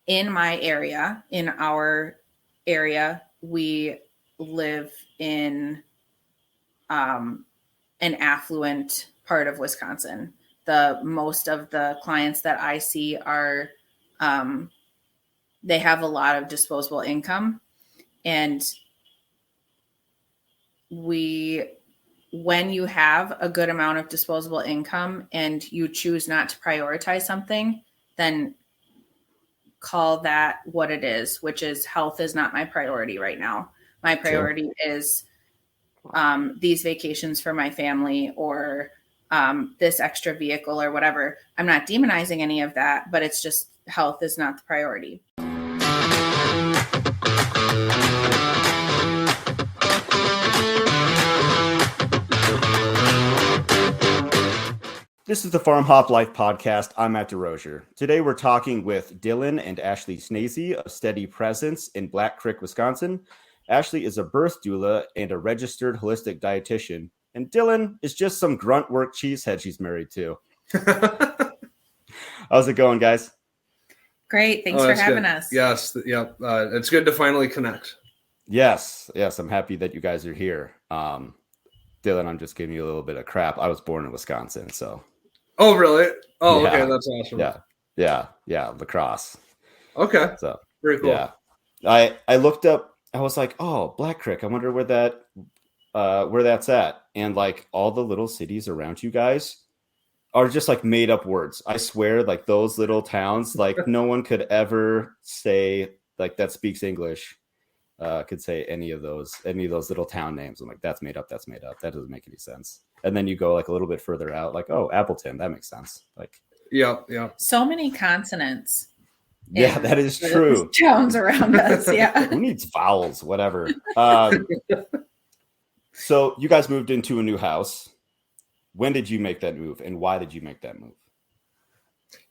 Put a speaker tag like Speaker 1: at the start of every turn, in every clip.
Speaker 1: in my area, in our area, we live in an affluent part of Wisconsin. The most of the clients that I see are, they have a lot of disposable income, and when you have a good amount of disposable income and you choose not to prioritize something, then call that what it is, which is health is not my priority right now. My priority is these vacations for my family, or this extra vehicle or whatever. I'm not demonizing any of that, but it's just health is not the priority.
Speaker 2: This is the Farm Hop Life Podcast. I'm Matt DeRozier. Today we're talking with Dylan and Ashley Schnese of Steady Presence in Black Creek, Wisconsin. Ashley is a birth doula and a registered holistic dietitian. And Dylan is just some grunt work cheesehead she's married to. How's it going, guys?
Speaker 1: Great. Thanks for having us.
Speaker 3: Yes. Yep. It's good to finally connect.
Speaker 2: Yes. I'm happy that you guys are here. Dylan, I'm just giving you a little bit of crap. I was born in Wisconsin, so.
Speaker 3: Oh, really? Oh,
Speaker 2: yeah.
Speaker 3: Okay. That's awesome.
Speaker 2: Yeah. Lacrosse.
Speaker 3: Okay.
Speaker 2: So
Speaker 3: very cool.
Speaker 2: Yeah. I looked up, I was like, oh, Black Creek. I wonder where that's at. And like all the little cities around you guys are just like made up words. I swear, like those little towns, like no one could ever say like that speaks English. Could say any of those little town names. I'm like, that's made up. That doesn't make any sense. And then you go like a little bit further out, like, oh, Appleton, that makes sense. Like,
Speaker 3: yeah.
Speaker 1: So many consonants.
Speaker 2: Yeah, that is true.
Speaker 1: Towns around us. Yeah.
Speaker 2: Who needs vowels? Whatever. So you guys moved into a new house. When did you make that move, and why did you make that move?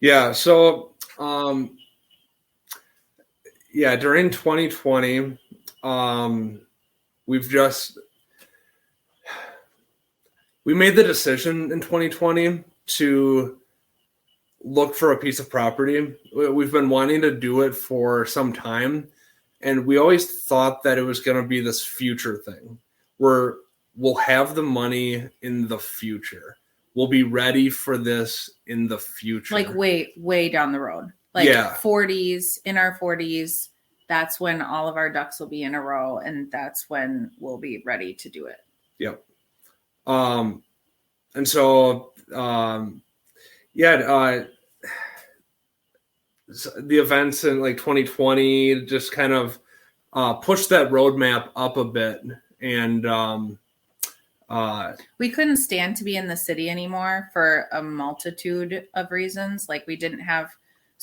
Speaker 3: Yeah. So, during 2020, we made the decision in 2020 to look for a piece of property. We've been wanting to do it for some time, and we always thought that it was going to be this future thing where we'll have the money in the future. We'll be ready for this in the future.
Speaker 1: Like way down the road. Like 40s, in our 40s, that's when all of our ducks will be in a row, and that's when we'll be ready to do it.
Speaker 3: Yep. And so, the events in like 2020 just kind of pushed that roadmap up a bit. And
Speaker 1: we couldn't stand to be in the city anymore for a multitude of reasons. Like we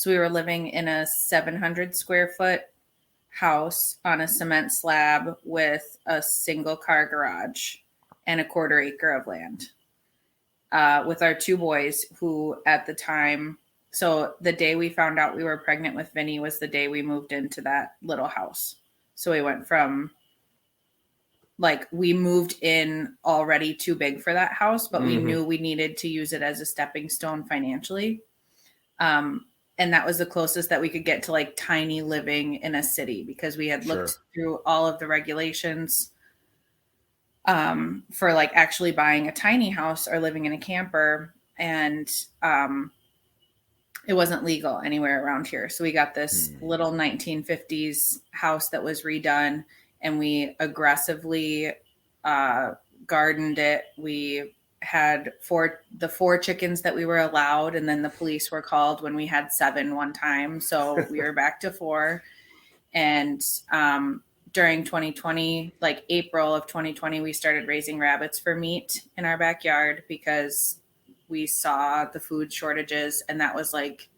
Speaker 1: were living in a 700 square foot house on a cement slab with a single car garage and a 1/4 acre of land, with our 2 boys who at the time, so the day we found out we were pregnant with Vinny was the day we moved into that little house. So we went from we moved in already too big for that house, but we knew we needed to use it as a stepping stone financially. And that was the closest that we could get to like tiny living in a city, because we had looked through all of the regulations for like actually buying a tiny house or living in a camper. And it wasn't legal anywhere around here. So we got this little 1950s house that was redone, and we aggressively gardened it. We had 4 chickens that we were allowed, and then the police were called when we had 7 one time, so we were back to 4. And during 2020, like April of 2020, we started raising rabbits for meat in our backyard because we saw the food shortages, and that was like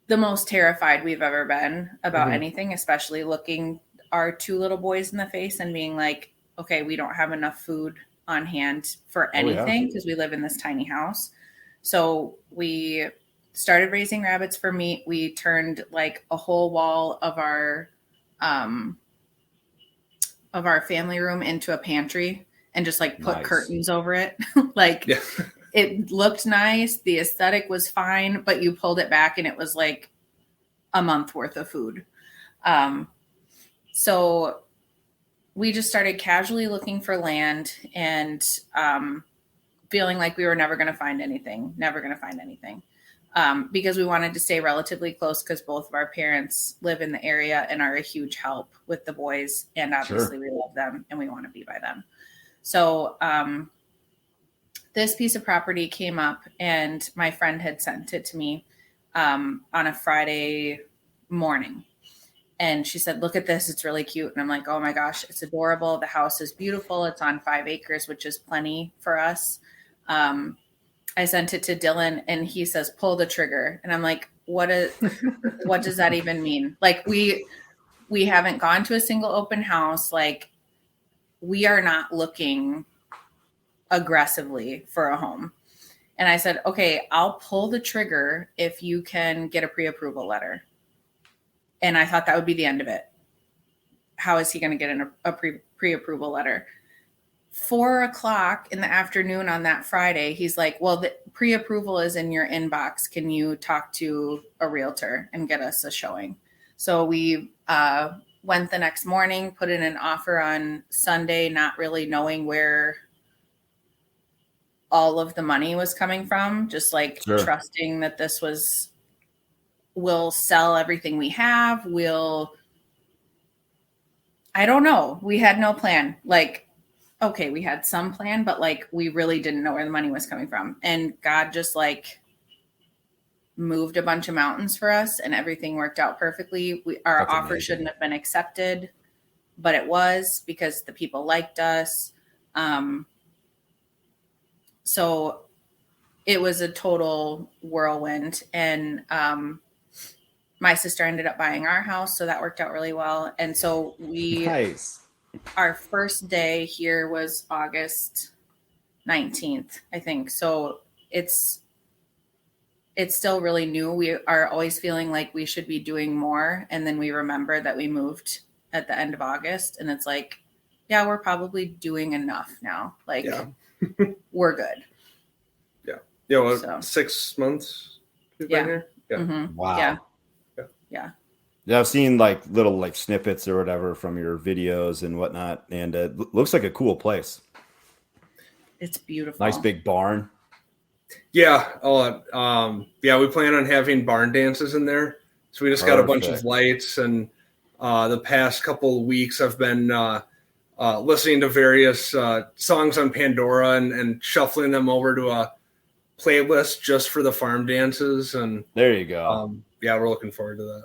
Speaker 1: the most terrified we've ever been about anything, especially looking our 2 little boys in the face and being like, okay, we don't have enough food on hand for anything because we live in this tiny house. So we started raising rabbits for meat. We turned like a whole wall of our family room into a pantry and just like put curtains over it. It looked nice. The aesthetic was fine, but you pulled it back and it was like a month worth of food. So we just started casually looking for land and feeling like we were never going to find anything, because we wanted to stay relatively close because both of our parents live in the area and are a huge help with the boys. And obviously we love them and we want to be by them. So this piece of property came up and my friend had sent it to me on a Friday morning. And she said, look at this. It's really cute. And I'm like, oh my gosh, it's adorable. The house is beautiful. It's on 5 acres, which is plenty for us. I sent it to Dylan and he says, pull the trigger. And I'm like, what does that even mean? Like we haven't gone to a single open house. Like we are not looking aggressively for a home. And I said, okay, I'll pull the trigger if you can get a pre-approval letter. And I thought that would be the end of it. How is he going to get a pre-approval letter? 4:00 in the afternoon on that Friday, he's like, well, the pre-approval is in your inbox. Can you talk to a realtor and get us a showing? So we went the next morning, put in an offer on Sunday, not really knowing where all of the money was coming from, just like trusting that this was, we'll sell everything we have. I don't know. We had no plan. Like, okay, we had some plan, but like, we really didn't know where the money was coming from. And God just like moved a bunch of mountains for us and everything worked out perfectly. Our offer shouldn't have been accepted, but it was because the people liked us. So it was a total whirlwind. And, my sister ended up buying our house, so that worked out really well. And so our first day here was August 19th, I think. So it's still really new. We are always feeling like we should be doing more. And then we remember that we moved at the end of August and it's like, yeah, we're probably doing enough now. Like we're good.
Speaker 3: Yeah. Yeah. Well, 6 months. We've been here? Yeah.
Speaker 1: Mm-hmm.
Speaker 2: Wow.
Speaker 1: Yeah.
Speaker 2: Yeah, I've seen like little like snippets or whatever from your videos and whatnot, and it looks like a cool place.
Speaker 1: It's beautiful.
Speaker 2: Nice big barn.
Speaker 3: Yeah. Yeah, we plan on having barn dances in there. So we just got a bunch of lights, and the past couple of weeks I've been listening to various songs on Pandora and shuffling them over to a playlist just for the farm dances. And
Speaker 2: there you go.
Speaker 3: Yeah, we're looking forward to that.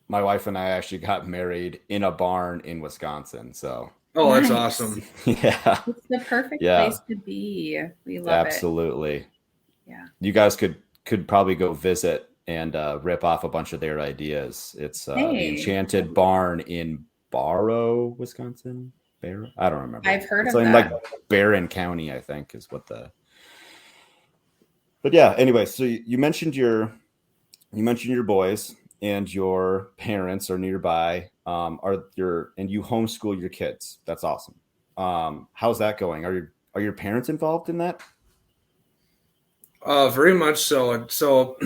Speaker 2: My wife and I actually got married in a barn in Wisconsin. So
Speaker 3: that's awesome.
Speaker 2: Yeah.
Speaker 1: It's the perfect place to be. We love it.
Speaker 2: Absolutely.
Speaker 1: Yeah.
Speaker 2: You guys could probably go visit and rip off a bunch of their ideas. It's the Enchanted Barn in Barrow, Wisconsin. Barrow? I don't remember.
Speaker 1: I've heard
Speaker 2: it's
Speaker 1: of
Speaker 2: like,
Speaker 1: that.
Speaker 2: Like Barron County, I think, is what the. But yeah. Anyway, so you mentioned your boys. And your parents are nearby, and you homeschool your kids. That's awesome. How's that going? Are your parents involved in that?
Speaker 3: Very much so. So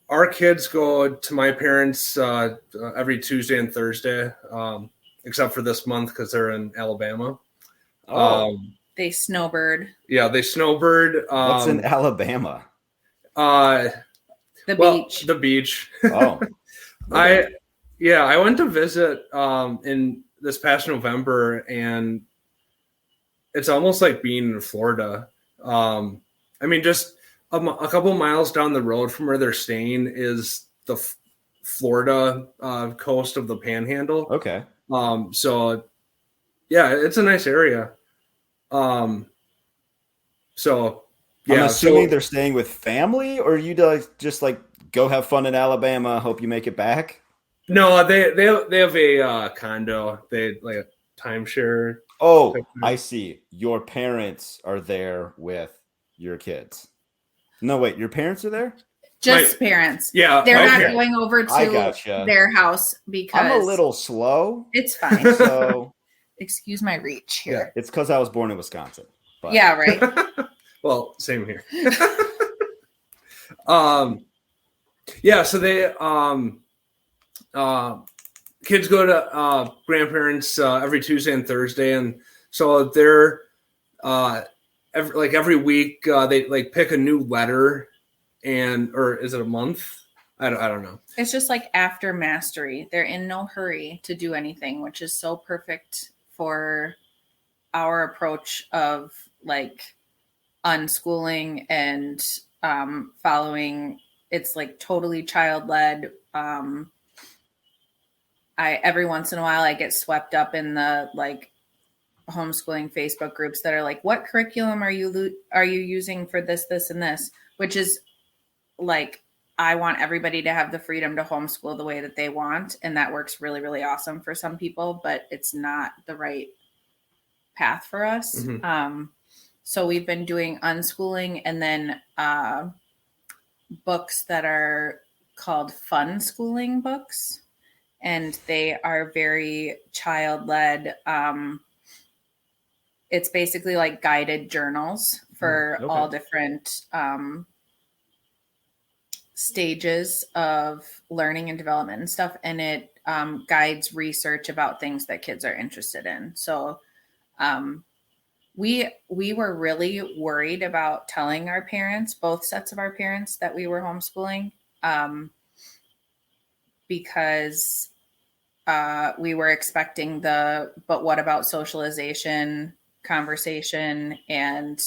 Speaker 3: our kids go to my parents every Tuesday and Thursday, except for this month because they're in Alabama.
Speaker 1: They snowbird.
Speaker 3: Yeah, they snowbird.
Speaker 2: What's in Alabama?
Speaker 3: The beach.
Speaker 2: Oh,
Speaker 3: I went to visit in this past November, and it's almost like being in Florida. I mean, just a couple miles down the road from where they're staying is the Florida coast of the Panhandle.
Speaker 2: Okay.
Speaker 3: So yeah, it's a nice area. So. Yeah,
Speaker 2: I'm assuming they're staying with family, or you just like go have fun in Alabama, hope you make it back?
Speaker 3: No, they have a condo. They like a timeshare.
Speaker 2: Oh, I see. Your parents are there with your kids. No, wait, your parents are there?
Speaker 1: Just parents.
Speaker 3: Yeah.
Speaker 1: They're not going over to their house because
Speaker 2: I'm a little slow.
Speaker 1: It's fine.
Speaker 2: So
Speaker 1: excuse my reach here.
Speaker 2: Yeah, it's because I was born in Wisconsin.
Speaker 1: But. Yeah, right.
Speaker 3: Well, same here. Yeah, so they kids go to grandparents every Tuesday and Thursday, and so they're every week they like pick a new letter, or is it a month? I don't know.
Speaker 1: It's just like after mastery. They're in no hurry to do anything, which is so perfect for our approach of like unschooling and following. It's like totally child-led. Every once in a while I get swept up in the like homeschooling Facebook groups that are like, what curriculum are you using for this, and this, which is like, I want everybody to have the freedom to homeschool the way that they want. And that works really, really awesome for some people, but it's not the right path for us.
Speaker 3: Mm-hmm.
Speaker 1: So we've been doing unschooling and then books that are called fun schooling books. And they are very child-led. It's basically like guided journals for all different stages of learning and development and stuff. And it guides research about things that kids are interested in. So we were really worried about telling our parents, both sets of our parents, that we were homeschooling because we were expecting but what about socialization conversation, and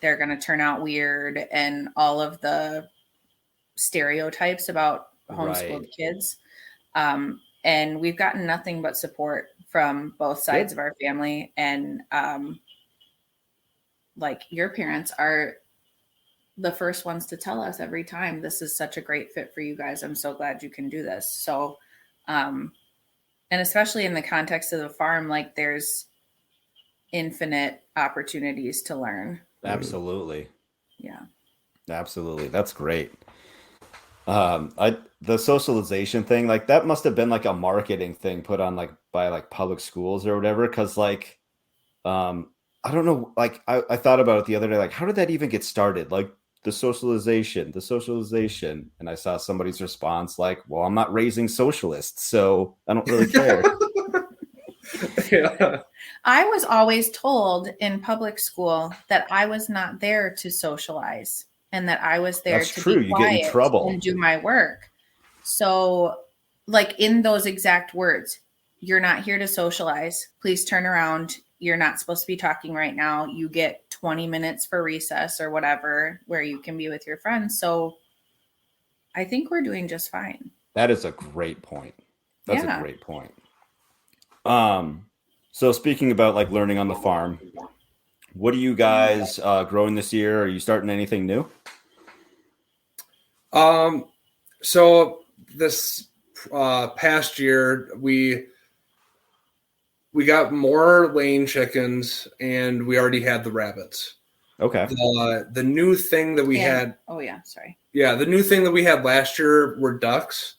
Speaker 1: they're going to turn out weird, and all of the stereotypes about homeschooled kids. And we've gotten nothing but support from both sides of our family. And like, your parents are the first ones to tell us every time, this is such a great fit for you guys. I'm so glad you can do this. So, and especially in the context of the farm, like there's infinite opportunities to learn.
Speaker 2: Absolutely.
Speaker 1: Yeah.
Speaker 2: Absolutely. That's great. The socialization thing, like that must have been like a marketing thing put on like by like public schools or whatever. Cause like, I don't know, like I thought about it the other day, like how did that even get started? Like the socialization. And I saw somebody's response like, well, I'm not raising socialists, so I don't really care.
Speaker 3: Yeah.
Speaker 1: I was always told in public school that I was not there to socialize and that I was there to be quiet, you get in trouble, and do my work. So like in those exact words, you're not here to socialize. Please turn around. You're not supposed to be talking right now. You get 20 minutes for recess or whatever, where you can be with your friends. So I think we're doing just fine.
Speaker 2: That is a great point. That's a great point. So speaking about like learning on the farm, what are you guys growing this year? Are you starting anything new?
Speaker 3: So this past year we got more laying chickens, and we already had the rabbits.
Speaker 2: Okay.
Speaker 3: The new thing that we had.
Speaker 1: Oh yeah, sorry.
Speaker 3: Yeah, the new thing that we had last year were ducks,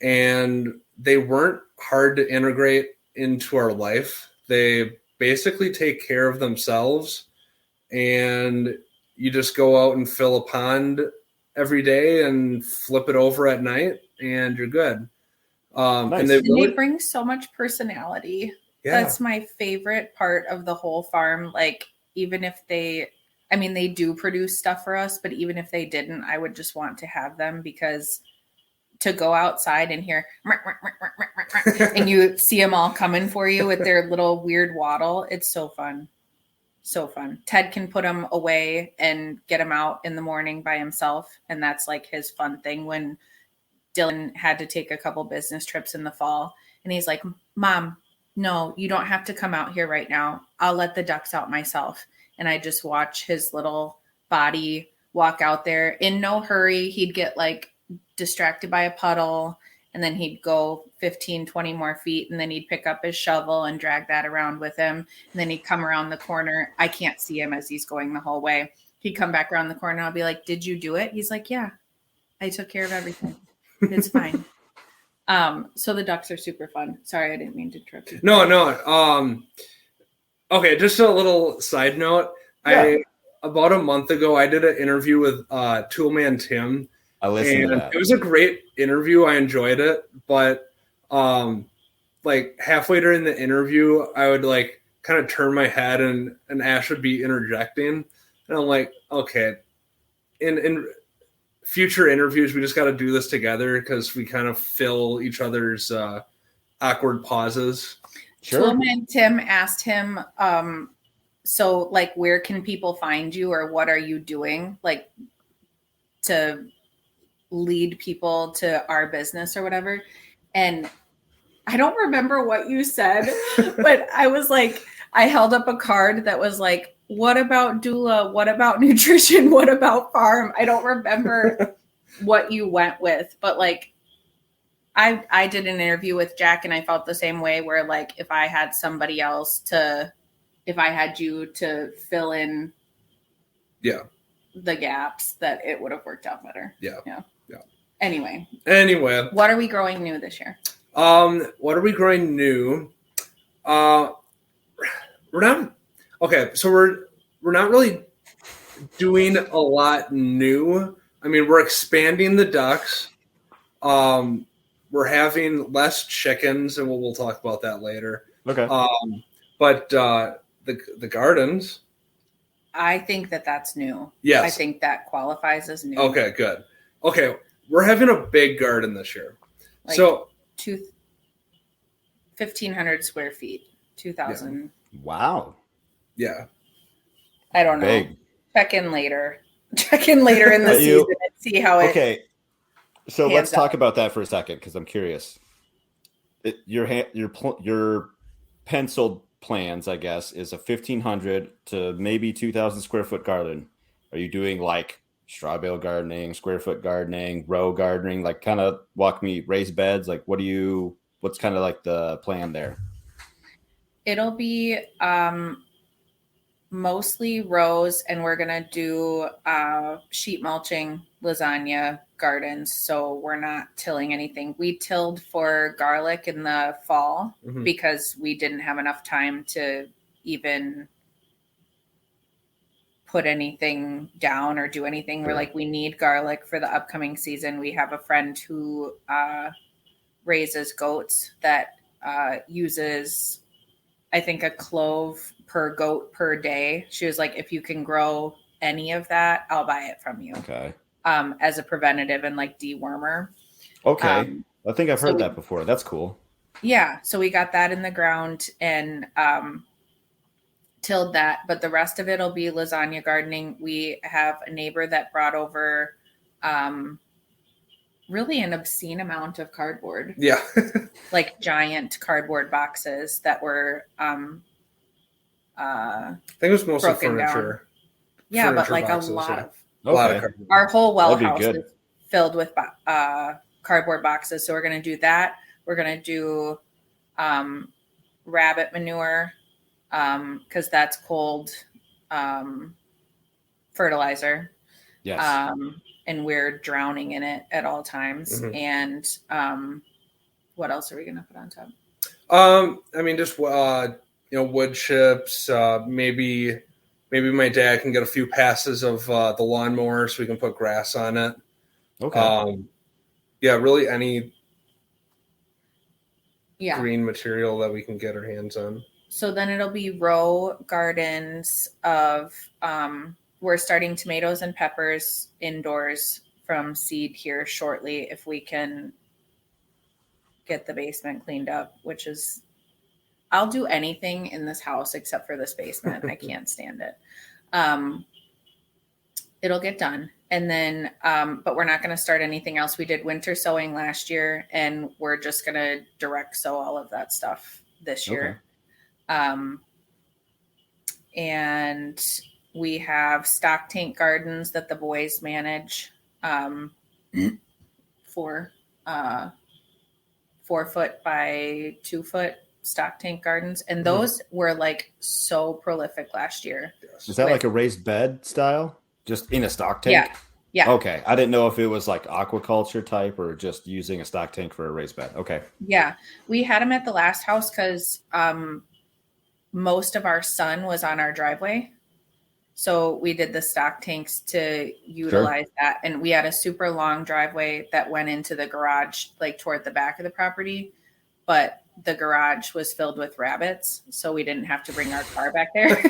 Speaker 3: and they weren't hard to integrate into our life. They basically take care of themselves, and you just go out and fill a pond every day and flip it over at night, and you're good.
Speaker 2: Nice.
Speaker 1: And they bring so much personality.
Speaker 3: Yeah.
Speaker 1: That's my favorite part of the whole farm. Like, even if they do produce stuff for us, but even if they didn't, I would just want to have them, because to go outside and hear and you see them all coming for you with their little weird waddle. It's so fun. So fun. Ted can put them away and get them out in the morning by himself. And that's like his fun thing. When Dylan had to take a couple business trips in the fall, and he's like, Mom, no, you don't have to come out here right now. I'll let the ducks out myself. And I just watch his little body walk out there in no hurry. He'd get like distracted by a puddle, and then he'd go 15, 20 more feet, and then he'd pick up his shovel and drag that around with him. And then he'd come around the corner. I can't see him as he's going the whole way. He'd come back around the corner, and I'll be like, did you do it? He's like, yeah, I took care of everything. It's fine. So the ducks are super fun. Sorry, I didn't mean to interrupt you.
Speaker 3: No. Okay, just a little side note. Yeah. About a month ago, I did an interview with Toolman Tim,
Speaker 2: I listened to
Speaker 3: And
Speaker 2: that.
Speaker 3: it was a great interview. I enjoyed it, but like halfway during the interview, I would like kind of turn my head and Ash would be interjecting, and I'm like, okay, in future interviews, we just got to do this together because we kind of fill each other's awkward pauses.
Speaker 2: Sure.
Speaker 1: Toolman and Tim asked him, so like, where can people find you, or what are you doing, like, to lead people to our business or whatever? And I don't remember what you said, but I was like, I held up a card that was like, what about doula? What about nutrition? What about farm? I don't remember what you went with, but like, I did an interview with Jack and I felt the same way, where like, if I had somebody else if I had you to fill in the gaps, that it would have worked out better.
Speaker 3: Yeah.
Speaker 1: Anyway,
Speaker 3: what
Speaker 1: are we growing new this year?
Speaker 3: What are we growing new? We're not okay. So we're not really doing a lot new. I mean, we're expanding the ducks. We're having less chickens, and we'll talk about that later.
Speaker 2: Okay.
Speaker 3: But the gardens.
Speaker 1: I think that's new.
Speaker 3: Yes.
Speaker 1: I think that qualifies as new.
Speaker 3: Okay, good. Okay, we're having a big garden this year.
Speaker 1: Like
Speaker 3: so
Speaker 1: 1,500 square feet, 2,000.
Speaker 2: Yeah. Wow.
Speaker 3: Yeah.
Speaker 1: I don't know.
Speaker 2: Big.
Speaker 1: Check in later in the season and see how it.
Speaker 2: Okay. So let's talk about that for a second, because I'm curious. Your penciled plans, I guess, is a 1,500 to maybe 2,000 square foot garden. Are you doing like straw bale gardening, square foot gardening, row gardening? Like, kind of walk me, raised beds. Like, what's kind of like the plan there?
Speaker 1: It'll be mostly rows, and we're gonna do sheet mulching, lasagna gardens, so we're not tilling anything. We tilled for garlic in the fall because we didn't have enough time to even put anything down or do anything. We're like, we need garlic for the upcoming season. We have a friend who raises goats that uses, I think, a clove per goat per day. She was like, if you can grow any of that, I'll buy it from you.
Speaker 2: Okay.
Speaker 1: As a preventative and like dewormer.
Speaker 2: Okay. I think I've heard that before. That's cool.
Speaker 1: Yeah. So we got that in the ground and tilled that, but the rest of it will be lasagna gardening. We have a neighbor that brought over really an obscene amount of cardboard.
Speaker 3: Yeah.
Speaker 1: Like giant cardboard boxes that were
Speaker 3: I think it was mostly furniture.
Speaker 1: Down. Yeah,
Speaker 3: furniture
Speaker 1: but like
Speaker 3: boxes,
Speaker 1: a lot
Speaker 3: yeah.
Speaker 1: of
Speaker 3: Our
Speaker 1: whole well house is filled with cardboard boxes. So we're going to do that. We're going to do rabbit manure because that's cold fertilizer.
Speaker 2: Yes.
Speaker 1: And we're drowning in it at all times. And what else are we going to put on top?
Speaker 3: I mean, just wood chips. Maybe my dad can get a few passes of the lawnmower so we can put grass on it.
Speaker 2: Okay.
Speaker 3: Yeah, really any green material that we can get our hands on.
Speaker 1: So then it'll be row gardens of we're starting tomatoes and peppers indoors from seed here shortly if we can get the basement cleaned up, which is, I'll do anything in this house except for this basement. I can't stand it. It'll get done. And then, but we're not going to start anything else. We did winter sowing last year, and we're just going to direct sow all of that stuff this year. And we have stock tank gardens that the boys manage for 4 foot by 2 foot stock tank gardens. And those were like so prolific last year.
Speaker 2: Is that like a raised bed style? Just in a stock tank?
Speaker 1: Yeah.
Speaker 2: Okay. I didn't know if it was like aquaculture type or just using a stock tank for a raised bed. Okay.
Speaker 1: Yeah. We had them at the last house because most of our sun was on our driveway. So we did the stock tanks to utilize that. And we had a super long driveway that went into the garage, like toward the back of the property. But the garage was filled with rabbits. So we didn't have to bring our car back there.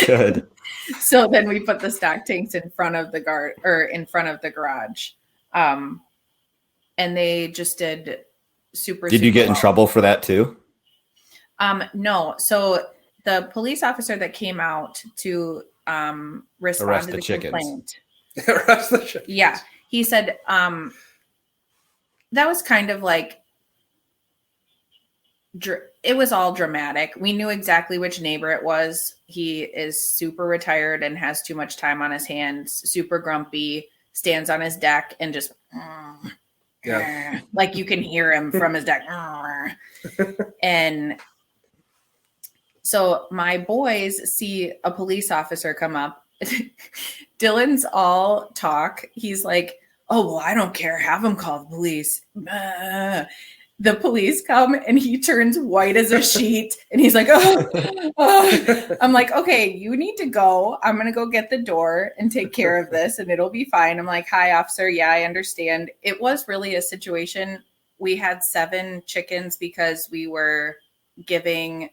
Speaker 2: Good.
Speaker 1: So then we put the stock tanks in front of the garage. And they just did super.
Speaker 2: Did you get in trouble for that too?
Speaker 1: No. So the police officer that came out to respond to the complaint.
Speaker 3: Arrest the chickens.
Speaker 1: Yeah. He said that was kind of like, it was all dramatic. We knew exactly which neighbor it was. He is super retired and has too much time on his hands, super grumpy, stands on his deck and just like you can hear him from his deck. And so my boys see a police officer come up. Dylan's all talk. He's like, oh, well, I don't care. Have him call the police. The police come and he turns white as a sheet and he's like, oh. I'm like, okay, you need to go. I'm going to go get the door and take care of this and it'll be fine. I'm like, hi, officer. Yeah, I understand. It was really a situation. We had 7 chickens because we were getting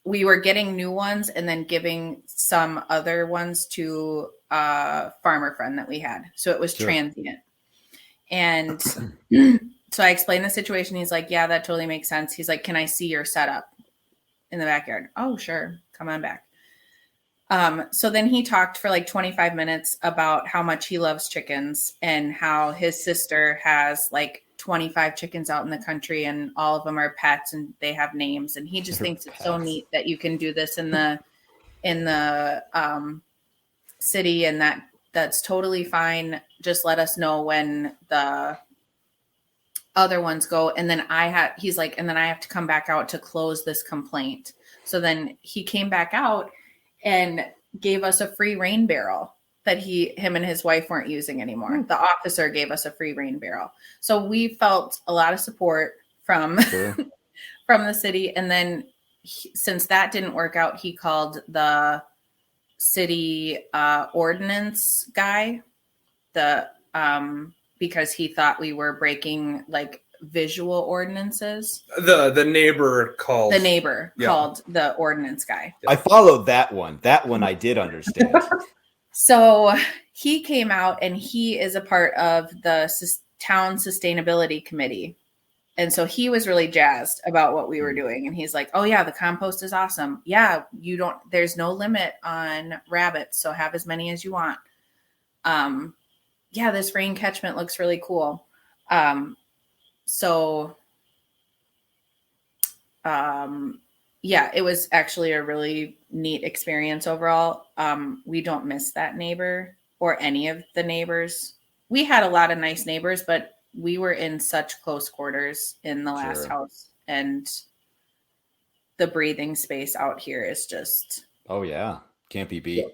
Speaker 1: new ones and then giving some other ones to a farmer friend that we had. So it was transient. And so I explained the situation. He's like, yeah, that totally makes sense. He's like, can I see your setup in the backyard? Oh, sure. Come on back. So then he talked for like 25 minutes about how much he loves chickens and how his sister has like 25 chickens out in the country and all of them are pets and they have names. And he just thinks it's so neat that you can do this in the city, and that's totally fine. Just let us know when the other ones go. And then he's like, and then I have to come back out to close this complaint. So then he came back out and gave us a free rain barrel that him and his wife weren't using anymore. The officer gave us a free rain barrel. So we felt a lot of support from, from the city. And then since that didn't work out, he called the city ordinance guy, because he thought we were breaking like visual ordinances.
Speaker 3: The neighbor called
Speaker 1: the ordinance guy.
Speaker 2: I followed that one. That one I did understand.
Speaker 1: So he came out and he is a part of the town sustainability committee. And so he was really jazzed about what we were doing. And he's like, oh yeah, the compost is awesome. Yeah, there's no limit on rabbits. So have as many as you want. Yeah, this rain catchment looks really cool. Yeah, it was actually a really neat experience overall. We don't miss that neighbor or any of the neighbors. We had a lot of nice neighbors, but we were in such close quarters in the last house, and the breathing space out here is just...
Speaker 2: Oh yeah. Can't be beat.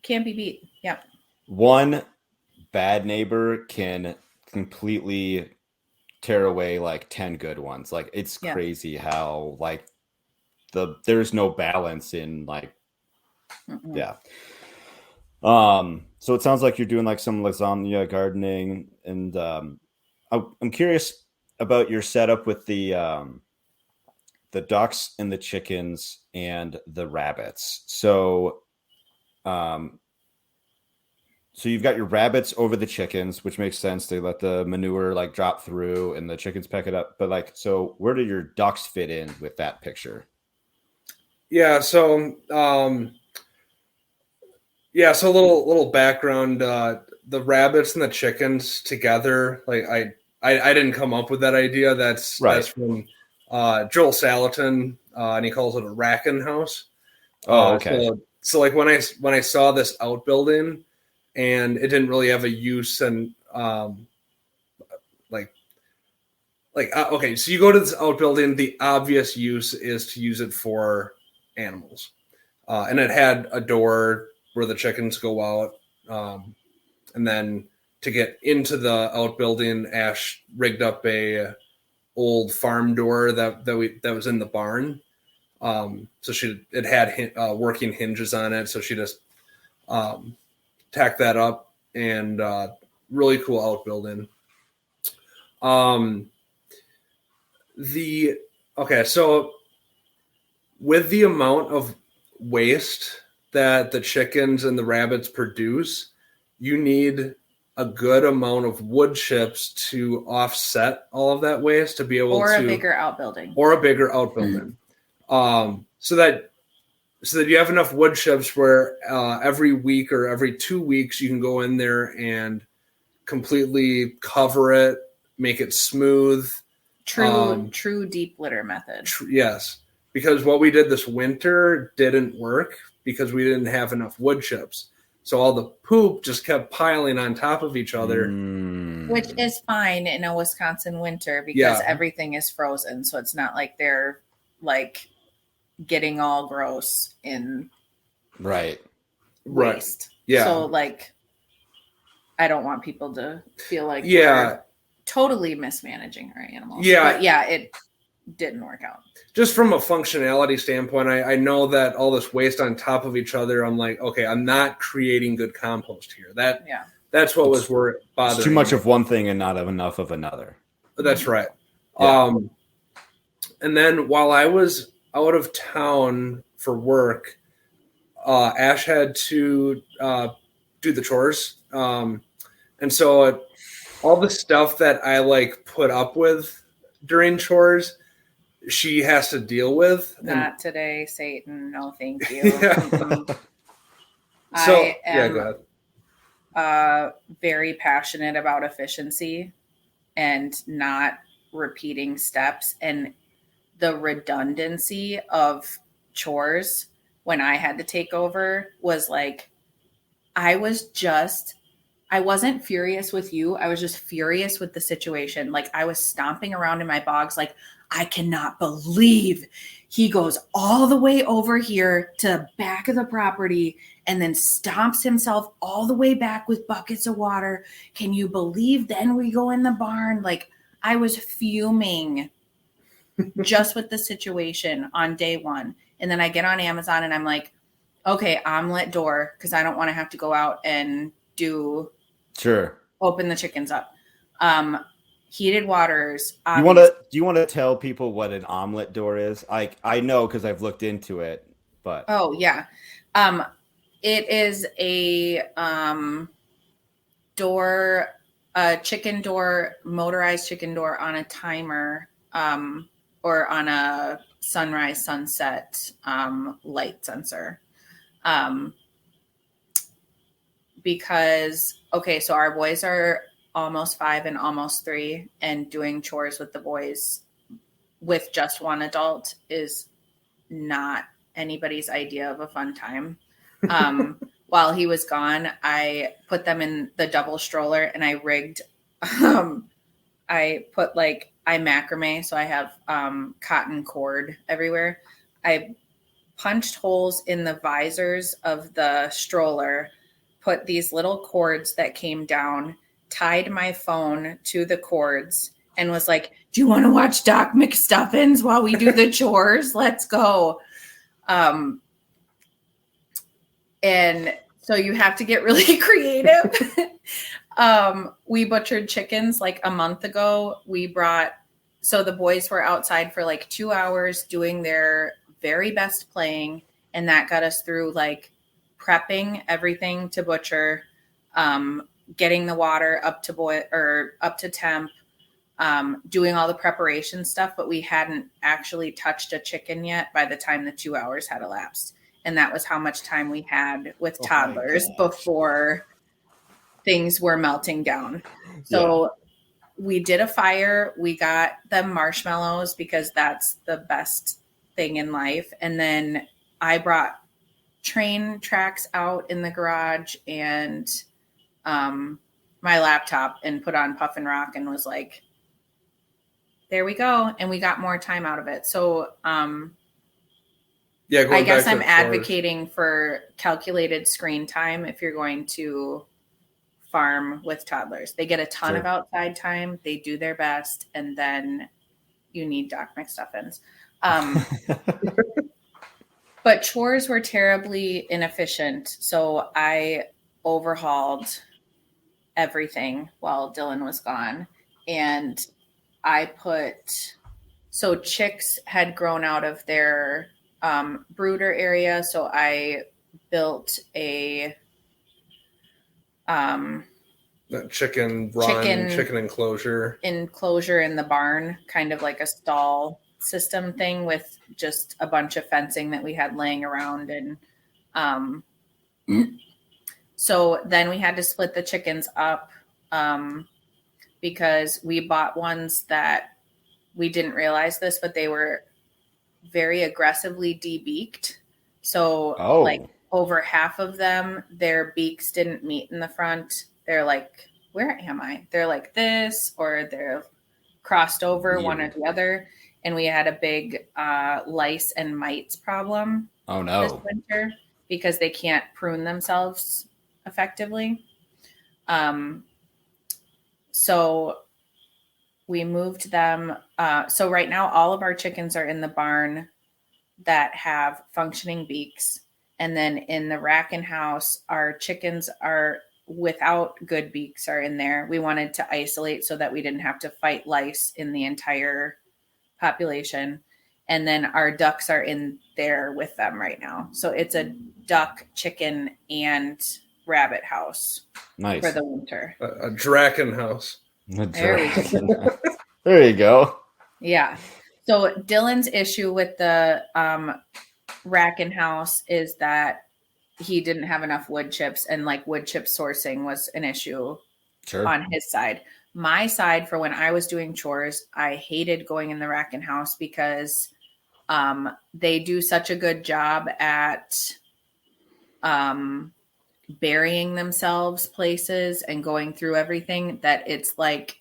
Speaker 1: Can't be beat. Yeah.
Speaker 2: One bad neighbor can completely tear away like 10 good ones. Like it's crazy how like there's no balance in like so it sounds like you're doing like some lasagna gardening, and I'm curious about your setup with the ducks and the chickens and the rabbits. So you've got your rabbits over the chickens, which makes sense. They let the manure like drop through and the chickens peck it up. But like, so where do your ducks fit in with that picture?
Speaker 3: Yeah. So, so a little background, the rabbits and the chickens together. Like I didn't come up with that idea. That's from Joel Salatin, and he calls it a racking house.
Speaker 2: Oh, okay.
Speaker 3: So like when I saw this outbuilding, and it didn't really have a use, and okay, so you go to this outbuilding, the obvious use is to use it for animals, and it had a door where the chickens go out, and then to get into the outbuilding, Ash rigged up a old farm door that was in the barn, So it had working hinges on it. So she just tacked that up, and really cool outbuilding. So with the amount of waste that the chickens and the rabbits produce, you need a good amount of wood chips to offset all of that waste to be able
Speaker 1: or a bigger outbuilding.
Speaker 3: So that you have enough wood chips where every week or every 2 weeks you can go in there and completely cover it, make it smooth.
Speaker 1: True deep litter method.
Speaker 3: Yes, because what we did this winter didn't work because we didn't have enough wood chips. So all the poop just kept piling on top of each other.
Speaker 1: Which is fine in a Wisconsin winter because everything is frozen. So it's not like they're like getting all gross in waste.
Speaker 3: Yeah.
Speaker 1: So like, I don't want people to feel like we're totally mismanaging our animals.
Speaker 3: Yeah.
Speaker 1: But yeah, it didn't work out.
Speaker 3: Just from a functionality standpoint, I know that all this waste on top of each other, I'm like, okay, I'm not creating good compost here. That's what was bothering
Speaker 2: It's too much
Speaker 3: me.
Speaker 2: of one thing and not enough of another.
Speaker 3: That's right.
Speaker 2: Yeah.
Speaker 3: And then while I was out of town for work, Ash had to do the chores. And so all the stuff that I like put up with during chores, she has to deal with.
Speaker 1: Not today, Satan. No, thank you.
Speaker 3: I
Speaker 1: am very passionate about efficiency and not repeating steps, and the redundancy of chores when I had to take over was like, I wasn't furious with you. I was just furious with the situation. Like, I was stomping around in my bogs. Like, I cannot believe he goes all the way over here to the back of the property and then stomps himself all the way back with buckets of water. Can you believe then we go in the barn? Like, I was fuming just with the situation on day one. And then I get on Amazon and I'm like, okay, omelet door, because I don't want to have to go out and open the chickens up. Heated waters.
Speaker 2: Do you want to tell people what an omelet door is? I know because I've looked into it, but
Speaker 1: yeah. It is a door, a chicken door, motorized chicken door on a timer, or on a sunrise sunset light sensor. Because so our boys are almost 5 and almost 3, and doing chores with the boys with just one adult is not anybody's idea of a fun time. While he was gone, I put them in the double stroller and I rigged, I put I macrame. So I have cotton cord everywhere. I punched holes in the visors of the stroller, put these little cords that came down, tied my phone to the cords, and was like, do you want to watch Doc McStuffins while we do the chores? Let's go. And so you have to get really creative. We butchered chickens a month ago. So the boys were outside for 2 hours doing their very best playing. And that got us through prepping everything to butcher, getting the water up to boil or up to temp, doing all the preparation stuff, but we hadn't actually touched a chicken yet by the time the 2 hours had elapsed. And that was how much time we had with toddlers before things were melting down. So we did a fire. We got them marshmallows because that's the best thing in life. And then I brought train tracks out in the garage and my laptop and put on Puff and Rock and was like, there we go. And we got more time out of it. So I guess I'm advocating for calculated screen time if you're going to farm with toddlers. They get a ton of outside time. They do their best. And then you need Doc McStuffins. But chores were terribly inefficient. So I overhauled everything while Dylan was gone. And I so chicks had grown out of their brooder area. So I built a
Speaker 3: That chicken run, chicken enclosure
Speaker 1: in the barn, kind of like a stall system thing with just a bunch of fencing that we had laying around. And so then we had to split the chickens up because we bought ones that we didn't realize this, but they were very aggressively debeaked. So like over half of them, their beaks didn't meet in the front. They're like, where am I? They're like this, or they're crossed over one or the other. And we had a big lice and mites problem this winter because they can't prune themselves effectively. So we moved them. So right now, all of our chickens are in the barn that have functioning beaks. And then in the racking house, our chickens are without good beaks are in there. We wanted to isolate so that we didn't have to fight lice in the entire population. And then our ducks are in there with them right now. So it's a duck, chicken, and rabbit house for the winter.
Speaker 3: A draken house.
Speaker 2: There you go.
Speaker 1: Yeah. So Dylan's issue with the racking house is that he didn't have enough wood chips, and like wood chip sourcing was an issue on his side. My side, for when I was doing chores, I hated going in the racking house because they do such a good job at burying themselves places and going through everything that it's like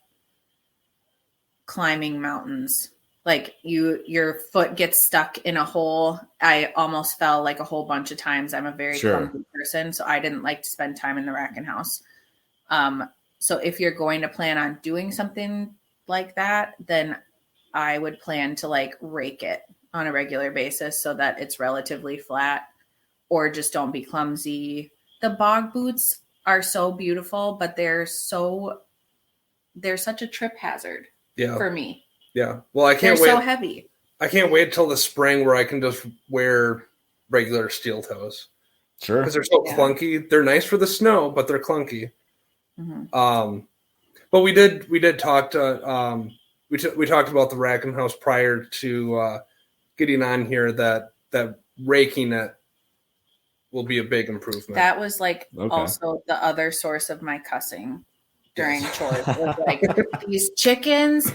Speaker 1: climbing mountains. Like your foot gets stuck in a hole. I almost fell like a whole bunch of times. I'm a very clumsy person, so I didn't like to spend time in the racking house. So if you're going to plan on doing something like that, then I would plan to like rake it on a regular basis so that it's relatively flat, or just don't be clumsy. The bog boots are so beautiful, but they're such a trip hazard for me.
Speaker 3: Yeah. Well, I can't
Speaker 1: wait. They're so heavy.
Speaker 3: I can't wait till the spring where I can just wear regular steel toes.
Speaker 2: Sure.
Speaker 3: Because they're so clunky. They're nice for the snow, but they're clunky. Mm-hmm. But we did talk to we talked about the racking house prior to getting on here that raking it will be a big improvement.
Speaker 1: That was like also the other source of my cussing during chores. It was like these chickens.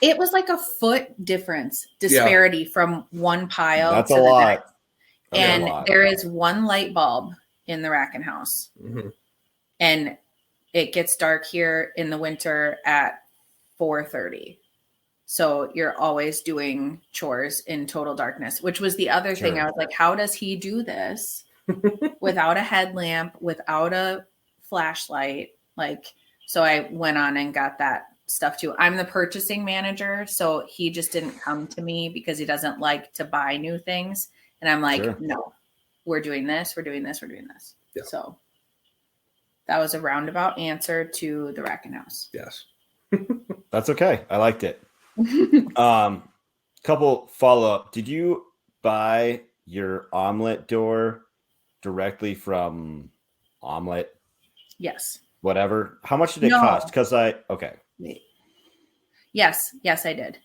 Speaker 1: It was like a foot disparity from one pile
Speaker 2: That's
Speaker 1: to
Speaker 2: a
Speaker 1: the
Speaker 2: lot.
Speaker 1: next. And there is one light bulb in the racking house. Mm-hmm. And it gets dark here in the winter at 4:30. So you're always doing chores in total darkness, which was the other thing. I was like, how does he do this without a headlamp, without a flashlight? Like, so I went on and got that stuff too. I'm the purchasing manager, so he just didn't come to me because he doesn't like to buy new things. And I'm like, no, we're doing this, we're doing this, we're doing this. Yeah. So that was a roundabout answer to the racking house.
Speaker 3: Yes.
Speaker 2: That's okay. I liked it. Couple follow-up. Did you buy your omelet door directly from Omelet?
Speaker 1: Yes.
Speaker 2: Whatever. How much did it cost? Because
Speaker 1: Yes, I did.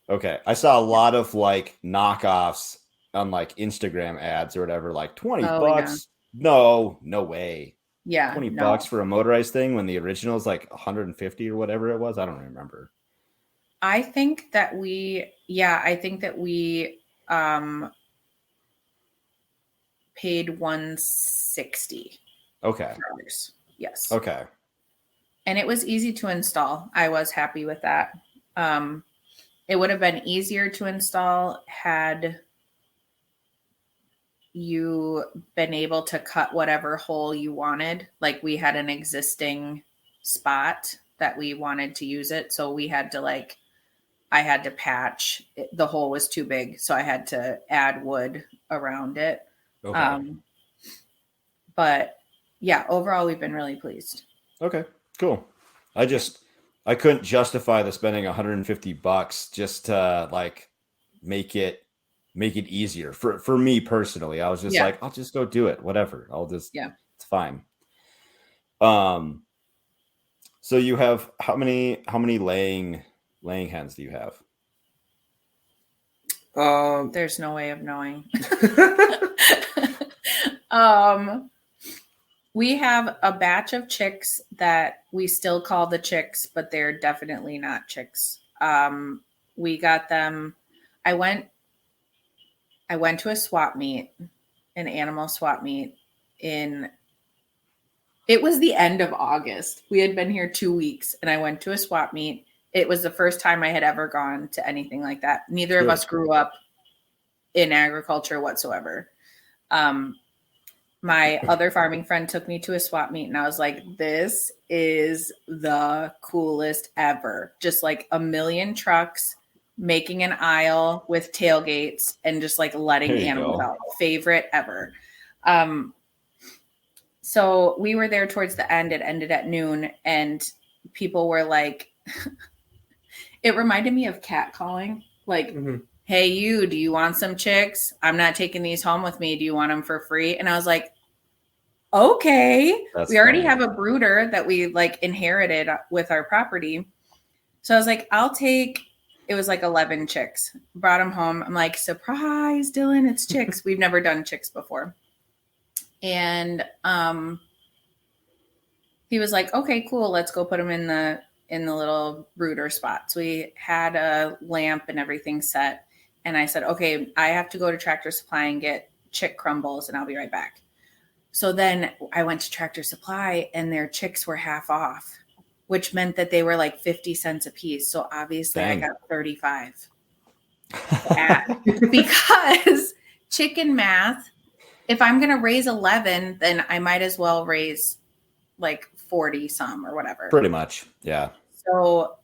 Speaker 2: Okay. I saw a lot of like knockoffs on like Instagram ads or whatever, like $20. Yeah. No way.
Speaker 1: Yeah.
Speaker 2: $20 for a motorized thing when the original is like 150 or whatever it was. I don't remember.
Speaker 1: I think that we paid $160.
Speaker 2: Okay.
Speaker 1: Yes.
Speaker 2: Okay.
Speaker 1: And it was easy to install. I was happy with that. It would have been easier to install had you been able to cut whatever hole you wanted. Like we had an existing spot that we wanted to use it. So we had to I had to patch. The hole was too big. So I had to add wood around it.
Speaker 2: Okay.
Speaker 1: But yeah, overall, we've been really pleased.
Speaker 2: Okay. Cool. I couldn't justify the spending $150 just to like make it easier for me personally. I was just
Speaker 1: Yeah.
Speaker 2: like, I'll just go do it. Whatever.
Speaker 1: Yeah.
Speaker 2: It's fine. Um, so you have how many laying hens do you have?
Speaker 1: There's no way of knowing. um, we have a batch of chicks that we still call the chicks, but they're definitely not chicks. We got them. I went to a swap meet, an animal swap meet it was the end of August. We had been here 2 weeks and I went to a swap meet. It was the first time I had ever gone to anything like that. Neither of us grew up in agriculture whatsoever. My other farming friend took me to a swap meet and I was like, this is the coolest ever. Just like a million trucks making an aisle with tailgates and just like letting animals out. Favorite ever. So we were there towards the end. It ended at noon and people were like, it reminded me of catcalling. Like, hey, you, do you want some chicks? I'm not taking these home with me. Do you want them for free? And I was like, okay. We already have a brooder that we like inherited with our property. So I was like, it was like 11 chicks. Brought them home. I'm like, surprise, Dylan, it's chicks. We've never done chicks before. And he was like, okay, cool. Let's go put them in the little brooder spots. We had a lamp and everything set. And I said, okay, I have to go to Tractor Supply and get chick crumbles and I'll be right back. So then I went to Tractor Supply and their chicks were half off, which meant that they were like 50 cents a piece. So obviously I got 35 because chicken math, if I'm going to raise 11, then I might as well raise like 40 some or whatever.
Speaker 2: Pretty much. Yeah.
Speaker 1: So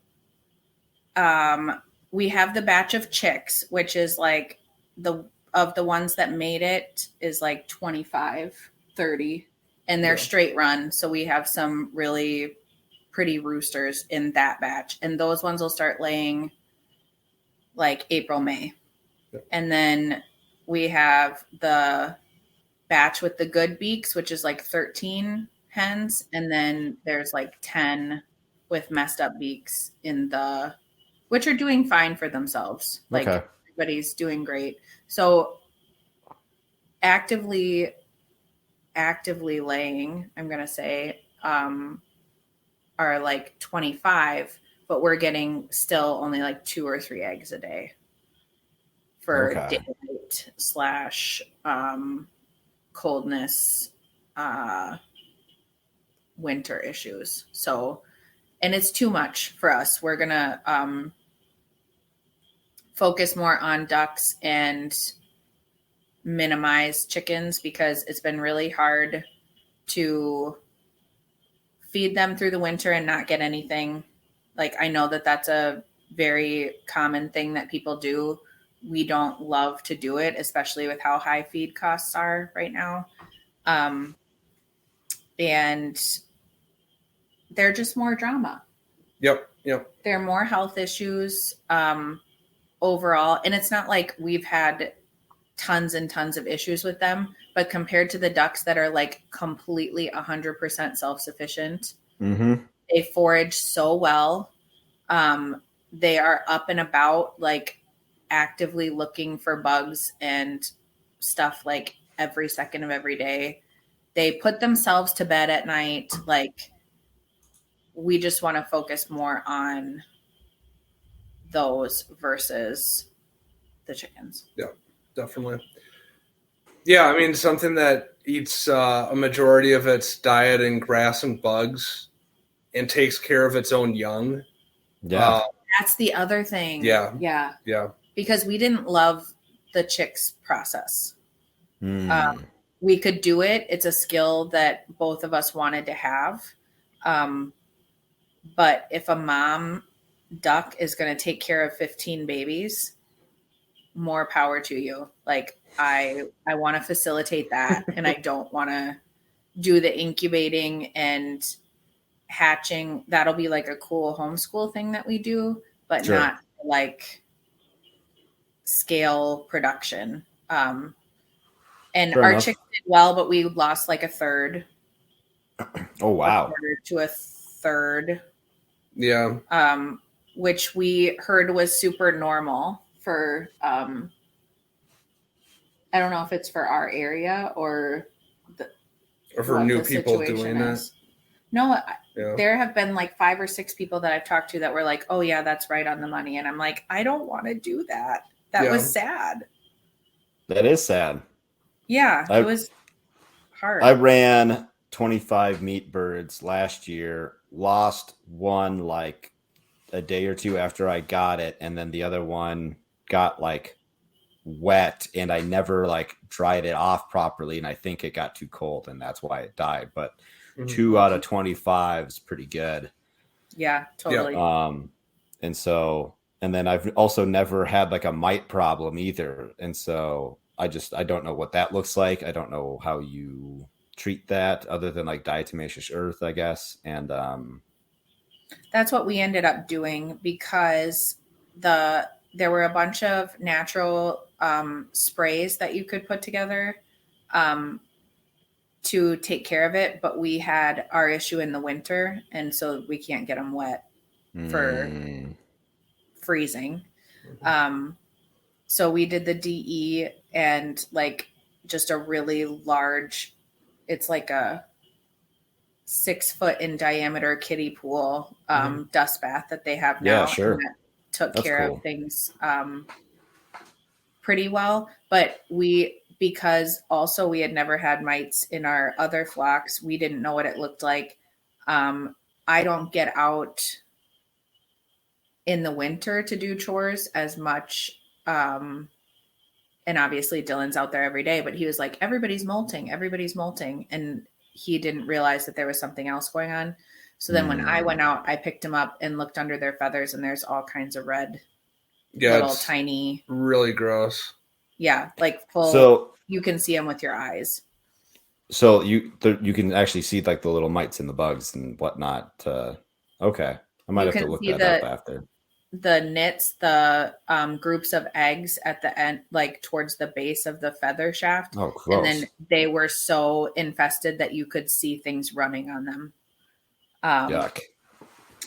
Speaker 1: we have the batch of chicks, which is like the ones that made it is like 25, 30, and they're straight run. So we have some really pretty roosters in that batch. And those ones will start laying like April, May. Yeah. And then we have the batch with the good beaks, which is like 13 hens. And then there's like 10 with messed up beaks which are doing fine for themselves. Like everybody's doing great. So actively laying, I'm going to say, are like 25, but we're getting still only like 2 or 3 eggs a day for daylight / coldness, winter issues. So, and it's too much for us. We're going to focus more on ducks and minimize chickens because it's been really hard to feed them through the winter and not get anything. Like, I know that that's a very common thing that people do. We don't love to do it, especially with how high feed costs are right now. And they're just more drama.
Speaker 3: Yep.
Speaker 1: There are more health issues overall. And it's not like we've had tons and tons of issues with them, but compared to the ducks that are like completely 100% self-sufficient, they forage so well. They are up and about, like actively looking for bugs and stuff like every second of every day. They put themselves to bed at night. Like, we just want to focus more on those versus the chickens.
Speaker 3: Yeah, definitely. Yeah, I mean, something that eats a majority of its diet in grass and bugs and takes care of its own young.
Speaker 2: Yeah.
Speaker 1: That's the other thing.
Speaker 3: Yeah.
Speaker 1: Because we didn't love the chicks process. We could do it. It's a skill that both of us wanted to have. But if a mom duck is going to take care of 15 babies, more power to you. Like, I want to facilitate that, and I don't want to do the incubating and hatching. That'll be like a cool homeschool thing that we do, but
Speaker 2: Sure.
Speaker 1: not like scale production. And
Speaker 2: Fair
Speaker 1: our
Speaker 2: enough.
Speaker 1: chicks did well, but we lost like a third.
Speaker 2: Oh, wow.
Speaker 1: A quarter to a third.
Speaker 3: Yeah.
Speaker 1: Which we heard was super normal for, I don't know if it's for our area or
Speaker 3: for new people doing it.
Speaker 1: No, there have been like 5 or 6 people that I've talked to that were like, oh yeah, that's right on the money. And I'm like, I don't want to do that. That was sad.
Speaker 2: That is sad.
Speaker 1: Yeah, it was hard.
Speaker 2: I ran 25 meat birds last year, lost one like a day or two after I got it, and then the other one got like wet, and I never like dried it off properly, and I think it got too cold, and that's why it died. But 2 out of 25 is pretty good.
Speaker 1: Yeah, totally.
Speaker 2: And then I've also never had like a mite problem either, and so I don't know what that looks like. I don't know how you treat that other than like diatomaceous earth, I guess. And
Speaker 1: that's what we ended up doing because there were a bunch of natural sprays that you could put together to take care of it, but we had our issue in the winter, and so we can't get them wet for freezing. So we did the DE and like just a really large, it's like a 6 foot in diameter kiddie pool dust bath that they have now.
Speaker 2: Yeah, sure.
Speaker 1: And that took care of things pretty well. But because also we had never had mites in our other flocks, we didn't know what it looked like. I don't get out in the winter to do chores as much. And obviously Dylan's out there every day, but he was like, everybody's molting. And he didn't realize that there was something else going on. So then when I went out, I picked him up and looked under their feathers, and there's all kinds of red, little tiny,
Speaker 3: really gross.
Speaker 1: Yeah. Like full,
Speaker 2: so
Speaker 1: you can see them with your eyes.
Speaker 2: So you can actually see like the little mites and the bugs and whatnot. Okay. I might have to look that up after.
Speaker 1: The nits, the groups of eggs at the end, like towards the base of the feather shaft.
Speaker 2: Oh, gross.
Speaker 1: And then they were so infested that you could see things running on them.
Speaker 2: Yuck.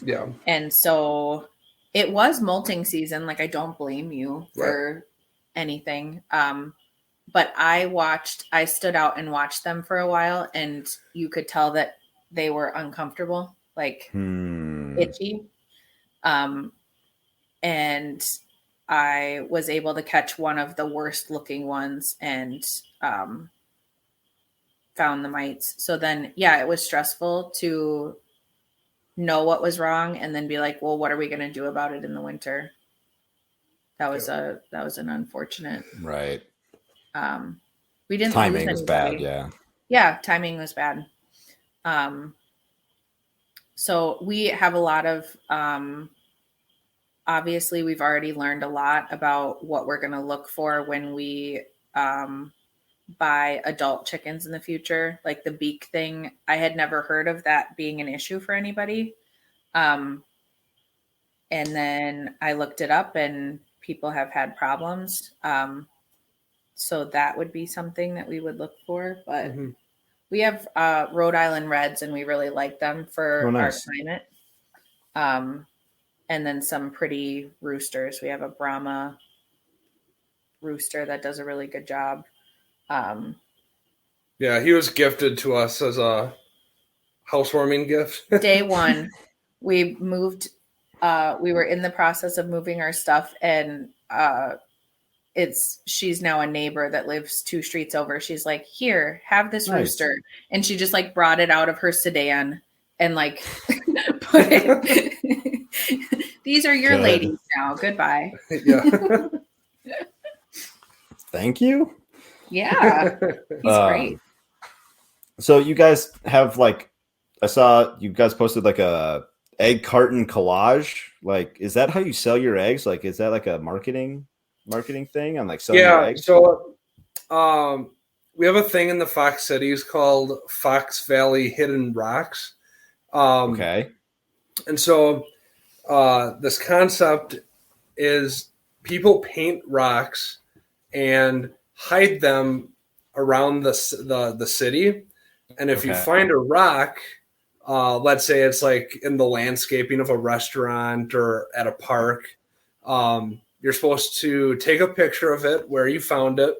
Speaker 3: Yeah.
Speaker 1: And so it was molting season. Like, I don't blame you for anything. But I stood out and watched them for a while, and you could tell that they were uncomfortable, like itchy. And I was able to catch one of the worst looking ones and found the mites. So then, it was stressful to know what was wrong and then be like, well, what are we going to do about it in the winter? That was an unfortunate.
Speaker 2: Right.
Speaker 1: We didn't.
Speaker 2: Timing was bad. Yeah.
Speaker 1: Yeah. Timing was bad. So we have a lot of, obviously we've already learned a lot about what we're going to look for when we, buy adult chickens in the future. Like the beak thing, I had never heard of that being an issue for anybody. And then I looked it up and people have had problems. So that would be something that we would look for, but we have Rhode Island Reds and we really like them for our climate. And then some pretty roosters. We have a Brahma rooster that does a really good job.
Speaker 3: Yeah, he was gifted to us as a housewarming gift.
Speaker 1: Day one, we moved. We were in the process of moving our stuff, and she's now a neighbor that lives 2 streets over. She's like, "Here, have this rooster," and she just like brought it out of her sedan and like put it. These are your ladies now. Goodbye.
Speaker 3: Yeah.
Speaker 2: Thank you.
Speaker 1: Yeah, he's great.
Speaker 2: So you guys have like, I saw you guys posted like a egg carton collage. Like, is that how you sell your eggs? Like, is that like a marketing thing on like selling your eggs?
Speaker 3: So We have a thing in the Fox Cities called Fox Valley Hidden Rocks.
Speaker 2: Okay.
Speaker 3: And so this concept is people paint rocks and hide them around the city. And if you
Speaker 2: Okay.
Speaker 3: find a rock, let's say it's like in the landscaping of a restaurant or at a park, you're supposed to take a picture of it where you found it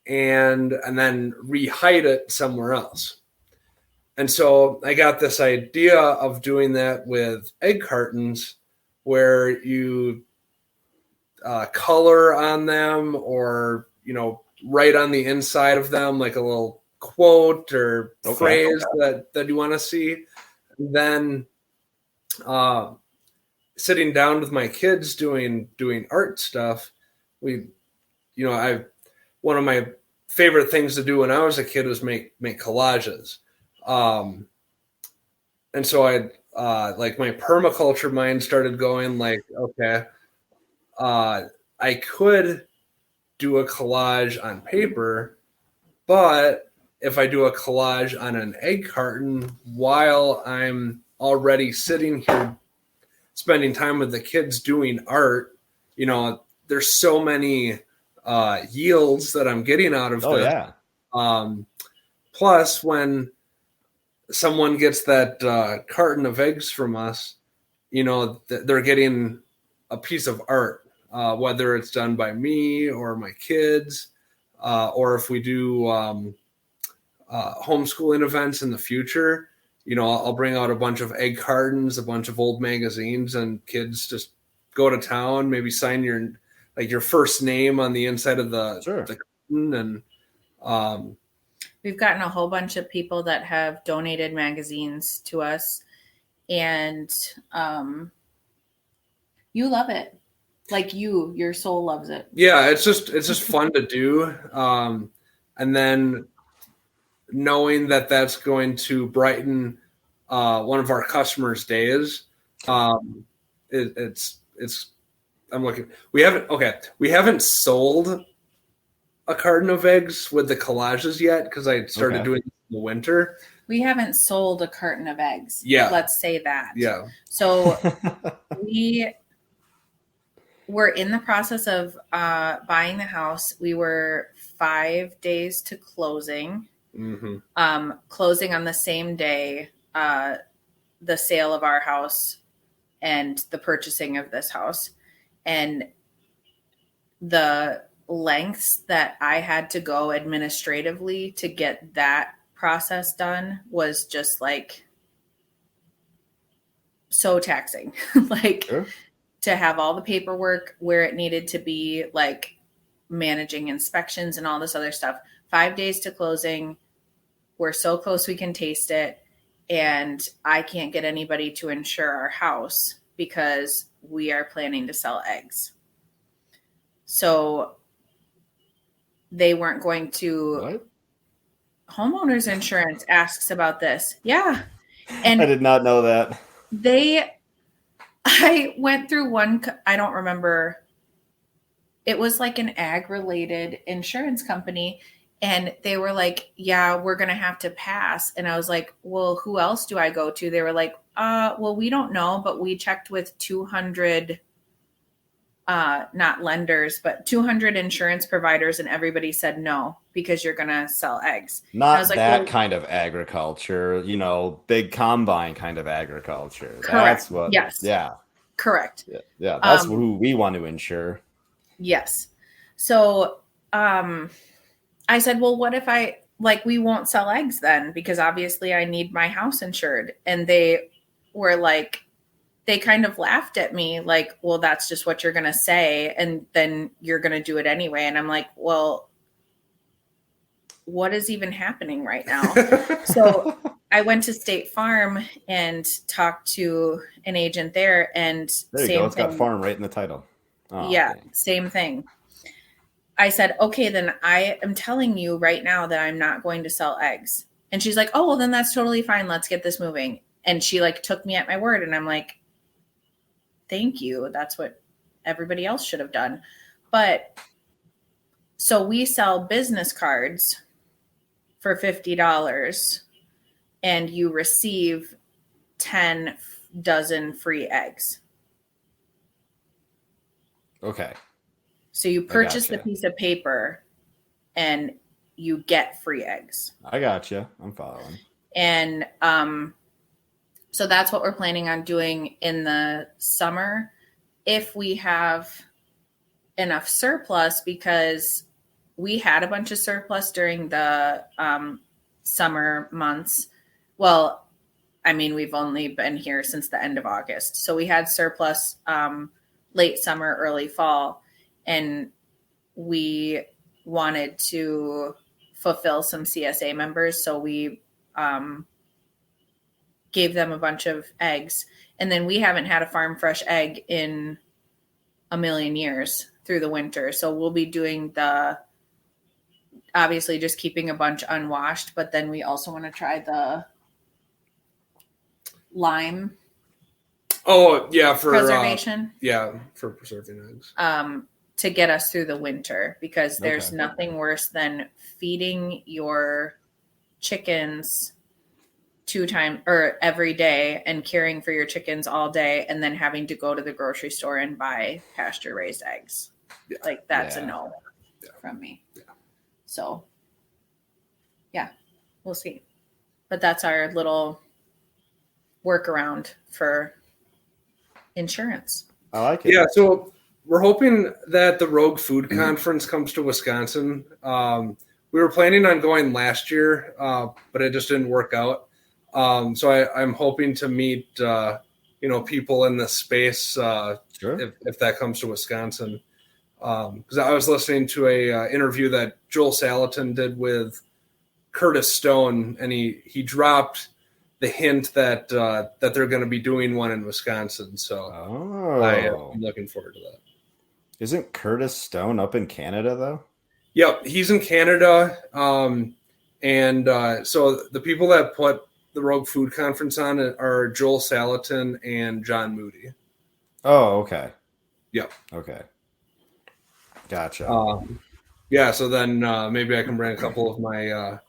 Speaker 3: and then re-hide it somewhere else. And so I got this idea of doing that with egg cartons where you color on them or, write on the inside of them like a little quote or phrase that you want to see. And then sitting down with my kids doing art stuff, one of my favorite things to do when I was a kid was make collages. And so like my permaculture mind started going like, okay, I could do a collage on paper, but if I do a collage on an egg carton while I'm already sitting here spending time with the kids doing art, there's so many yields that I'm getting out of this.
Speaker 2: Yeah.
Speaker 3: Plus, when someone gets that carton of eggs from us, they're getting a piece of art, whether it's done by me or my kids, or if we do homeschooling events in the future, I'll bring out a bunch of egg cartons, a bunch of old magazines, and kids just go to town, maybe sign your first name on the inside of the carton. And
Speaker 1: we've gotten a whole bunch of people that have donated magazines to us, and you love it. Like your soul loves it.
Speaker 3: Yeah, it's just fun to do. And then knowing that that's going to brighten one of our customers' days, it's I'm looking. We haven't sold a carton of eggs with the collages yet because I started doing it in the winter.
Speaker 1: We haven't sold a carton of eggs.
Speaker 3: Yeah,
Speaker 1: let's say that.
Speaker 3: Yeah.
Speaker 1: So we're in the process of buying the house. We were 5 days to closing.
Speaker 3: Mm-hmm.
Speaker 1: Closing on the same day, the sale of our house and the purchasing of this house. And the lengths that I had to go administratively to get that process done was just like so taxing. To have all the paperwork where it needed to be, like managing inspections and all this other stuff. 5 days to closing. We're so close we can taste it. And I can't get anybody to insure our house because we are planning to sell eggs. So they weren't going to.
Speaker 2: What?
Speaker 1: Homeowners insurance asks about this. Yeah. And
Speaker 2: I did not know that.
Speaker 1: I went through one, I don't remember. It was like an ag related insurance company. And they were like, yeah, we're going to have to pass. And I was like, well, who else do I go to? They were like, well, we don't know, but we checked with 200, not lenders, but 200 insurance providers. And everybody said no, because you're going to sell eggs.
Speaker 2: Not
Speaker 1: I was like,
Speaker 2: that kind of agriculture, big combine kind of agriculture.
Speaker 1: Correct.
Speaker 2: That's what,
Speaker 1: yes.
Speaker 2: Yeah.
Speaker 1: Correct.
Speaker 2: Yeah. That's who we want to insure.
Speaker 1: Yes. So, I said, well, what if we won't sell eggs then? Because obviously I need my house insured. And they were like, they kind of laughed at me like, well, that's just what you're going to say. And then you're going to do it anyway. And I'm like, well, what is even happening right now? So I went to State Farm and talked to an agent there, and
Speaker 2: there you go. It's got farm right in the title.
Speaker 1: Oh, yeah. Dang. Same thing. I said, okay, then I am telling you right now that I'm not going to sell eggs. And she's like, oh, well, then that's totally fine. Let's get this moving. And she took me at my word. And I'm like, thank you. That's what everybody else should have done. But So we sell business cards for $50 and you receive 10 dozen free eggs.
Speaker 2: Okay.
Speaker 1: So you purchase the
Speaker 2: gotcha.
Speaker 1: piece of paper and you get free eggs.
Speaker 2: I gotcha. I'm following.
Speaker 1: And so that's what we're planning on doing in the summer. If we have enough surplus, because we had a bunch of surplus during the summer months. Well, I mean, we've only been here since the end of August. So we had surplus late summer, early fall, and we wanted to fulfill some CSA members. So we gave them a bunch of eggs. And then we haven't had a farm fresh egg in a million years through the winter. So we'll be doing obviously just keeping a bunch unwashed, but then we also want to try the lime.
Speaker 3: Oh yeah, for
Speaker 1: preservation.
Speaker 3: For preserving eggs.
Speaker 1: To get us through the winter, because there's nothing worse than feeding your chickens 2 times or every day and caring for your chickens all day and then having to go to the grocery store and buy pasture raised eggs. Yeah. Like that's a no from me. Yeah. So yeah, we'll see. But that's our little workaround for insurance.
Speaker 2: I like it.
Speaker 3: Yeah, so we're hoping that the Rogue Food Conference comes to Wisconsin. We were planning on going last year, but it just didn't work out. So I'm hoping to meet, people in this space if that comes to Wisconsin. Because I was listening to a interview that Joel Salatin did with Curtis Stone, and he dropped the hint that they're going to be doing one in Wisconsin. So I'm looking forward to that.
Speaker 2: Isn't Curtis Stone up in Canada though?
Speaker 3: Yep, he's in Canada. So the people that put the Rogue Food Conference on are Joel Salatin and John Moody.
Speaker 2: Oh, okay.
Speaker 3: Yep.
Speaker 2: Okay. Gotcha.
Speaker 3: So then maybe I can bring a couple of my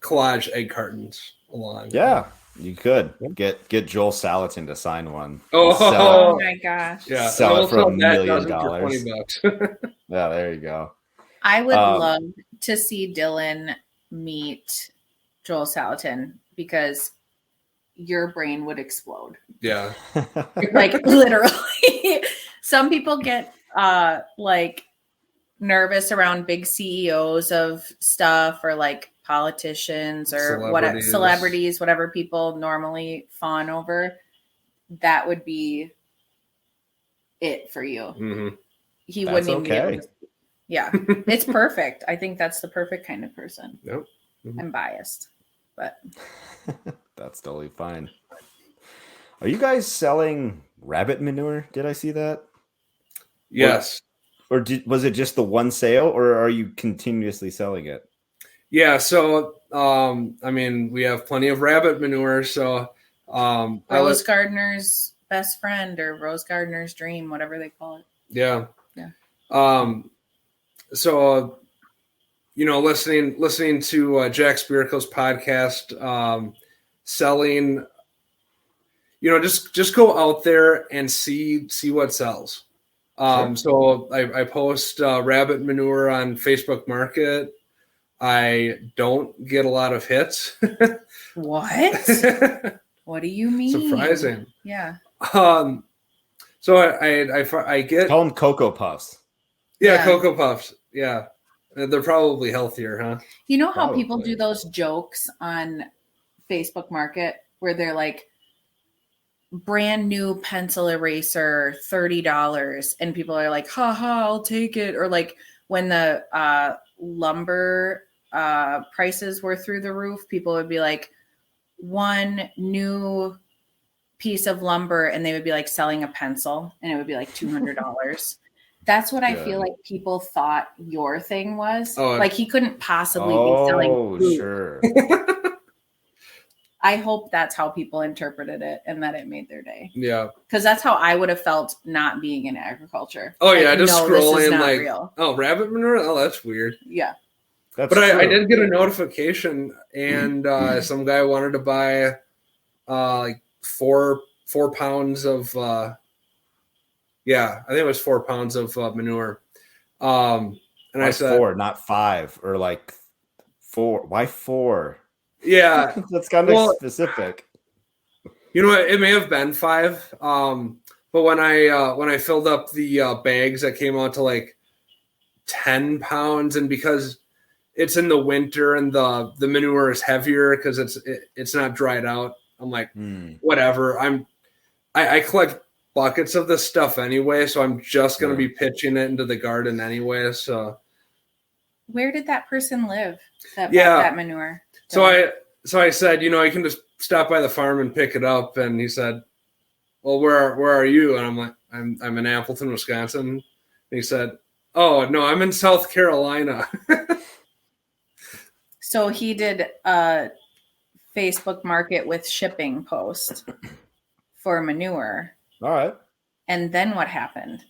Speaker 3: collage egg cartons along.
Speaker 2: Yeah, you could get Joel Salatin to sign one.
Speaker 1: Oh my gosh!
Speaker 3: Yeah,
Speaker 2: sell it for $1 million.
Speaker 3: For $20.
Speaker 2: Yeah, there you go.
Speaker 1: I would love to see Dylan meet Joel Salatin because your brain would explode.
Speaker 3: Yeah,
Speaker 1: like literally. Some people get like nervous around big CEOs of stuff or like politicians or celebrities, whatever people normally fawn over. That would be it for you.
Speaker 2: Mm-hmm.
Speaker 1: He wouldn't even be able to. Yeah, it's perfect. I think that's the perfect kind of person.
Speaker 3: Yep. Mm-hmm.
Speaker 1: I'm biased, but
Speaker 2: that's totally fine. Are you guys selling rabbit manure? Did I see that?
Speaker 3: Yes.
Speaker 2: Or was it just the one sale, or are you continuously selling it?
Speaker 3: Yeah. So, we have plenty of rabbit manure. So,
Speaker 1: Rose Gardener's best friend or Rose Gardener's dream, whatever they call it.
Speaker 3: Yeah.
Speaker 1: Yeah.
Speaker 3: So, listening to Jack Spirko's podcast, selling, just go out there and see what sells.
Speaker 2: Sure.
Speaker 3: So I post rabbit manure on Facebook Market. I don't get a lot of hits.
Speaker 1: What? What do you mean?
Speaker 3: Surprising.
Speaker 1: Yeah.
Speaker 3: So I get
Speaker 2: call them Cocoa Puffs.
Speaker 3: Yeah, Cocoa Puffs. Yeah. They're probably healthier, huh?
Speaker 1: You know how people do those jokes on Facebook Market where they're like, brand new pencil eraser, $30, and people are like, haha, I'll take it. Or like when the lumber prices were through the roof, people would be like, one new piece of lumber, and they would be like selling a pencil, and it would be like $200. That's what I feel like people thought your thing was. Like he couldn't possibly be selling food.
Speaker 2: Sure.
Speaker 1: I hope that's how people interpreted it and that it made their day.
Speaker 3: Yeah.
Speaker 1: Because that's how I would have felt not being in agriculture.
Speaker 3: Oh, yeah. Just
Speaker 1: no,
Speaker 3: scrolling
Speaker 1: this is not
Speaker 3: like,
Speaker 1: real.
Speaker 3: oh, rabbit manure? Oh, that's weird.
Speaker 1: Yeah.
Speaker 2: That's
Speaker 3: but
Speaker 2: true.
Speaker 3: I did get a notification, and some guy wanted to buy like 4 pounds of, I think it was 4 pounds of manure. And
Speaker 2: why
Speaker 3: I said
Speaker 2: 4, not 5, or like 4? Why 4?
Speaker 3: Yeah,
Speaker 2: that's kind of specific.
Speaker 3: You know, it may have been 5. But when I filled up the bags, that came out to like 10 pounds, and because it's in the winter and the manure is heavier because it's not dried out, I'm like, whatever. I collect buckets of this stuff anyway, so I'm just going to be pitching it into the garden anyway. So,
Speaker 1: where did that person live that bought that manure?
Speaker 3: So I said, I can just stop by the farm and pick it up. And he said, well, where are you? And I'm like, I'm in Appleton, Wisconsin. And he said, oh no, I'm in South Carolina.
Speaker 1: So he did a Facebook Market with shipping post for manure.
Speaker 2: All right.
Speaker 1: And then what happened?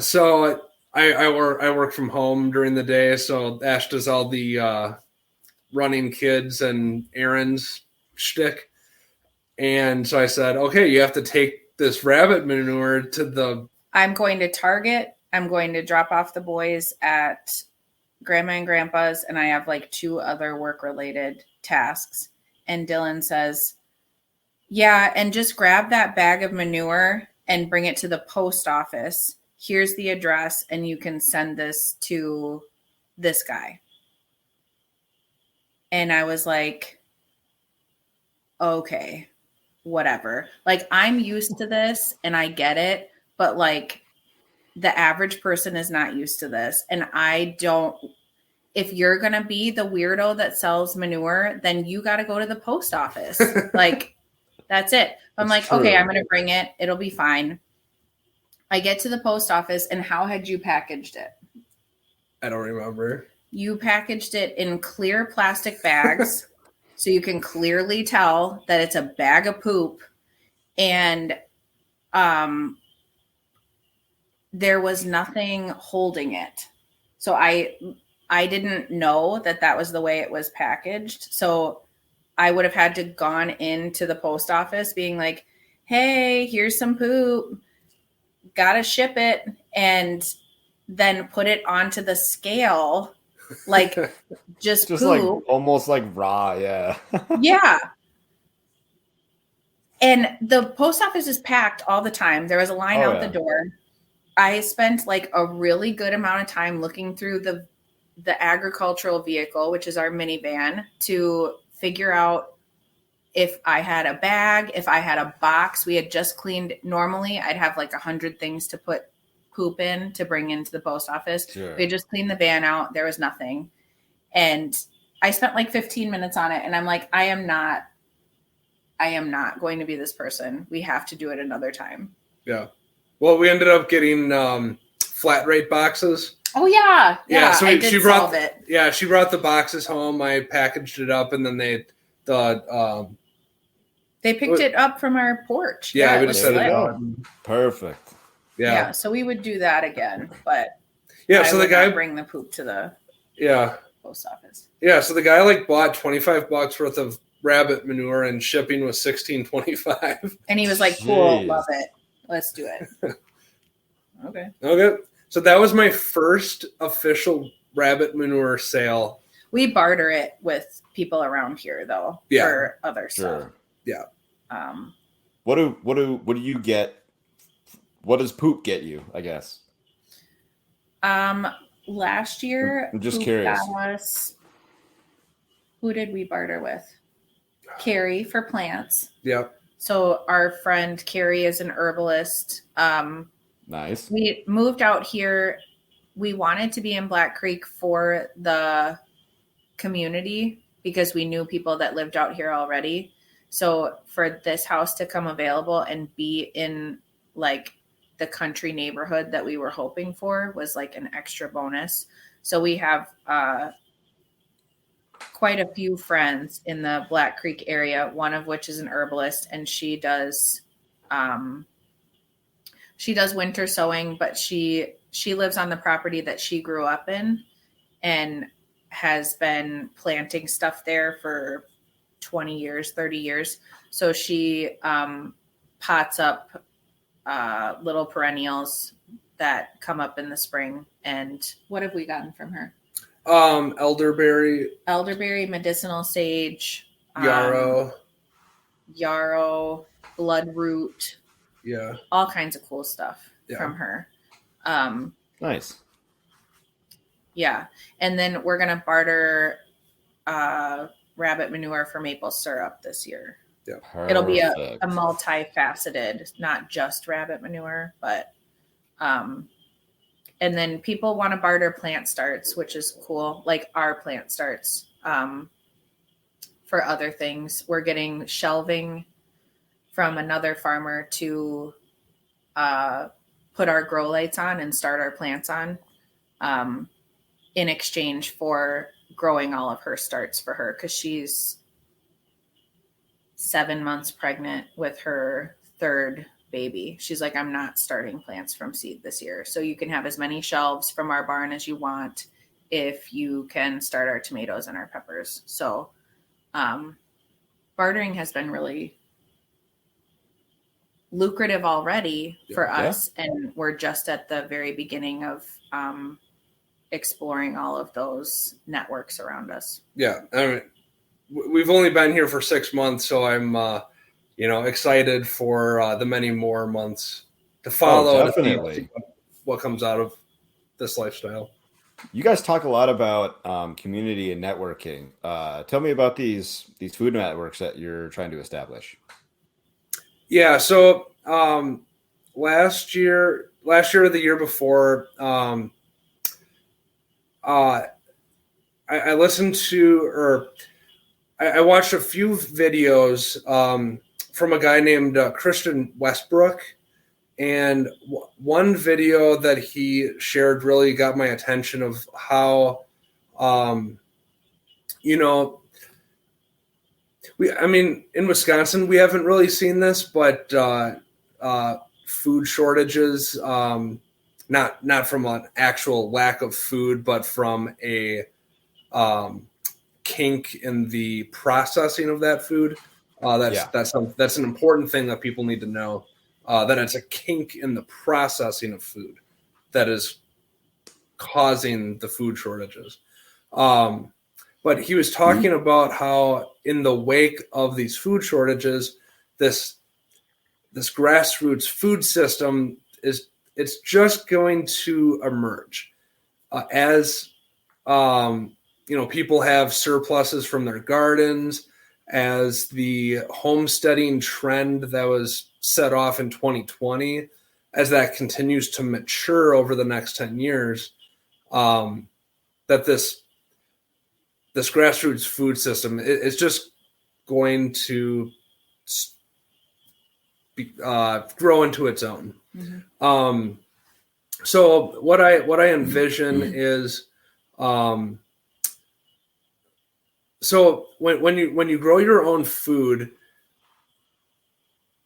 Speaker 3: So I work from home during the day. So Ash does all the running kids and errands shtick. And so I said, okay, you have to take this rabbit manure to the...
Speaker 1: I'm going to Target. I'm going to drop off the boys at Grandma and Grandpa's, and I have like 2 other work-related tasks. And Dylan says, yeah, and just grab that bag of manure and bring it to the post office. Here's the address, and you can send this to this guy. And I was like, okay, whatever. Like, I'm used to this and I get it, but like the average person is not used to this. And if you're going to be the weirdo that sells manure, then you got to go to the post office. Like, that's it. I'm like, true. Okay, I'm going to bring it. It'll be fine. I get to the post office, and how had you packaged it?
Speaker 3: I don't remember.
Speaker 1: You packaged it in clear plastic bags so you can clearly tell that it's a bag of poop. And there was nothing holding it. So I didn't know that was the way it was packaged. So I would have had to gone into the post office being like, hey, here's some poop. Gotta ship it. And then put it onto the scale. Like just poop.
Speaker 2: Like almost like raw. Yeah.
Speaker 1: Yeah. And the post office is packed all the time. There was a line out the door. I spent like a really good amount of time looking through the agricultural vehicle, which is our minivan, to figure out if I had a bag, if I had a box. We had just cleaned. Normally I'd have like 100 things to put poop in to bring into the post office. Sure. We had just cleaned the van out. There was nothing. And I spent like 15 minutes on it. And I'm like, I am not going to be this person. We have to do it another time.
Speaker 3: Yeah. Well, we ended up getting flat rate boxes.
Speaker 1: Oh yeah. Yeah.
Speaker 3: So she brought it. Yeah, she brought the boxes home. I packaged it up, and then they
Speaker 1: picked it up from our porch.
Speaker 3: Yeah, we just set it out.
Speaker 2: Perfect.
Speaker 1: Yeah. So we would do that again, but
Speaker 3: so the guy
Speaker 1: bring the poop to the post office.
Speaker 3: Yeah. So the guy like bought $25 worth of rabbit manure, and shipping was $16.25.
Speaker 1: And he was like, "Cool, love it. Let's do it."
Speaker 3: Okay. So that was my first official rabbit manure sale.
Speaker 1: We barter it with people around here though for other stuff.
Speaker 3: Yeah.
Speaker 2: What do you get? What does poop get you, I guess?
Speaker 1: Last year,
Speaker 2: I'm just curious.
Speaker 1: Who did we barter with? Carrie for plants.
Speaker 3: Yeah.
Speaker 1: So our friend Carrie is an herbalist.
Speaker 2: Nice.
Speaker 1: We moved out here. We wanted to be in Black Creek for the community because we knew people that lived out here already. So for this house to come available and be in like the country neighborhood that we were hoping for was like an extra bonus. So we have quite a few friends in the Black Creek area, one of which is an herbalist, and she does winter sowing, but she lives on the property that she grew up in and has been planting stuff there for 20 years, 30 years. So she pots up little perennials that come up in the spring. And what have we gotten from her?
Speaker 3: Elderberry,
Speaker 1: medicinal sage,
Speaker 3: yarrow,
Speaker 1: bloodroot, all kinds of cool stuff from her.
Speaker 2: Nice.
Speaker 1: Yeah, and then we're gonna barter rabbit manure for maple syrup this year.
Speaker 3: Yeah,
Speaker 1: it'll be a multifaceted, not just rabbit manure, but and then people want to barter plant starts, which is cool, like our plant starts for other things. We're getting shelving from another farmer to put our grow lights on and start our plants on in exchange for growing all of her starts for her, because she's 7 months pregnant with her third baby. She's like, I'm not starting plants from seed this year. So you can have as many shelves from our barn as you want if you can start our tomatoes and our peppers. So bartering has been really lucrative already for us. And we're just at the very beginning of exploring all of those networks around us.
Speaker 3: Yeah. I mean, we've only been here for 6 months, so I'm, excited for the many more months to follow.
Speaker 2: Definitely.
Speaker 3: To see what comes out of this lifestyle.
Speaker 2: You guys talk a lot about community and networking. Tell me about these food networks that you're trying to establish.
Speaker 3: Yeah. So last year or the year before, I listened to, or I watched a few videos from a guy named Christian Westbrook, and one video that he shared really got my attention of how, in Wisconsin, we haven't really seen this, but food shortages, not from an actual lack of food, but from a kink in the processing of that food. That's an important thing that people need to know. That it's a kink in the processing of food that is causing the food shortages. But he was talking about how in the wake of these food shortages, this grassroots food system it's just going to emerge as people have surpluses from their gardens, as the homesteading trend that was set off in 2020, as that continues to mature over the next 10 years, that this grassroots food system is just going to grow into its own. Mm-hmm. So what I envision is, so when you grow your own food,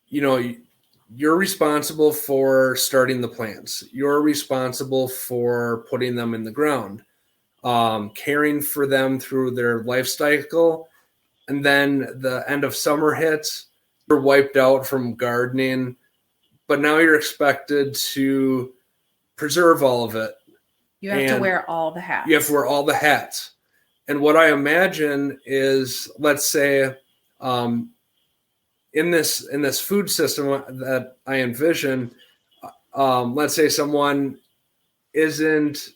Speaker 3: you're responsible for starting the plants. You're responsible for putting them in the ground, caring for them through their life cycle. And then the end of summer hits, you're wiped out from gardening, but now you're expected to preserve all of it.
Speaker 1: You have to wear all the hats.
Speaker 3: You have to wear all the hats. And what I imagine is, let's say, in this food system that I envision, let's say someone isn't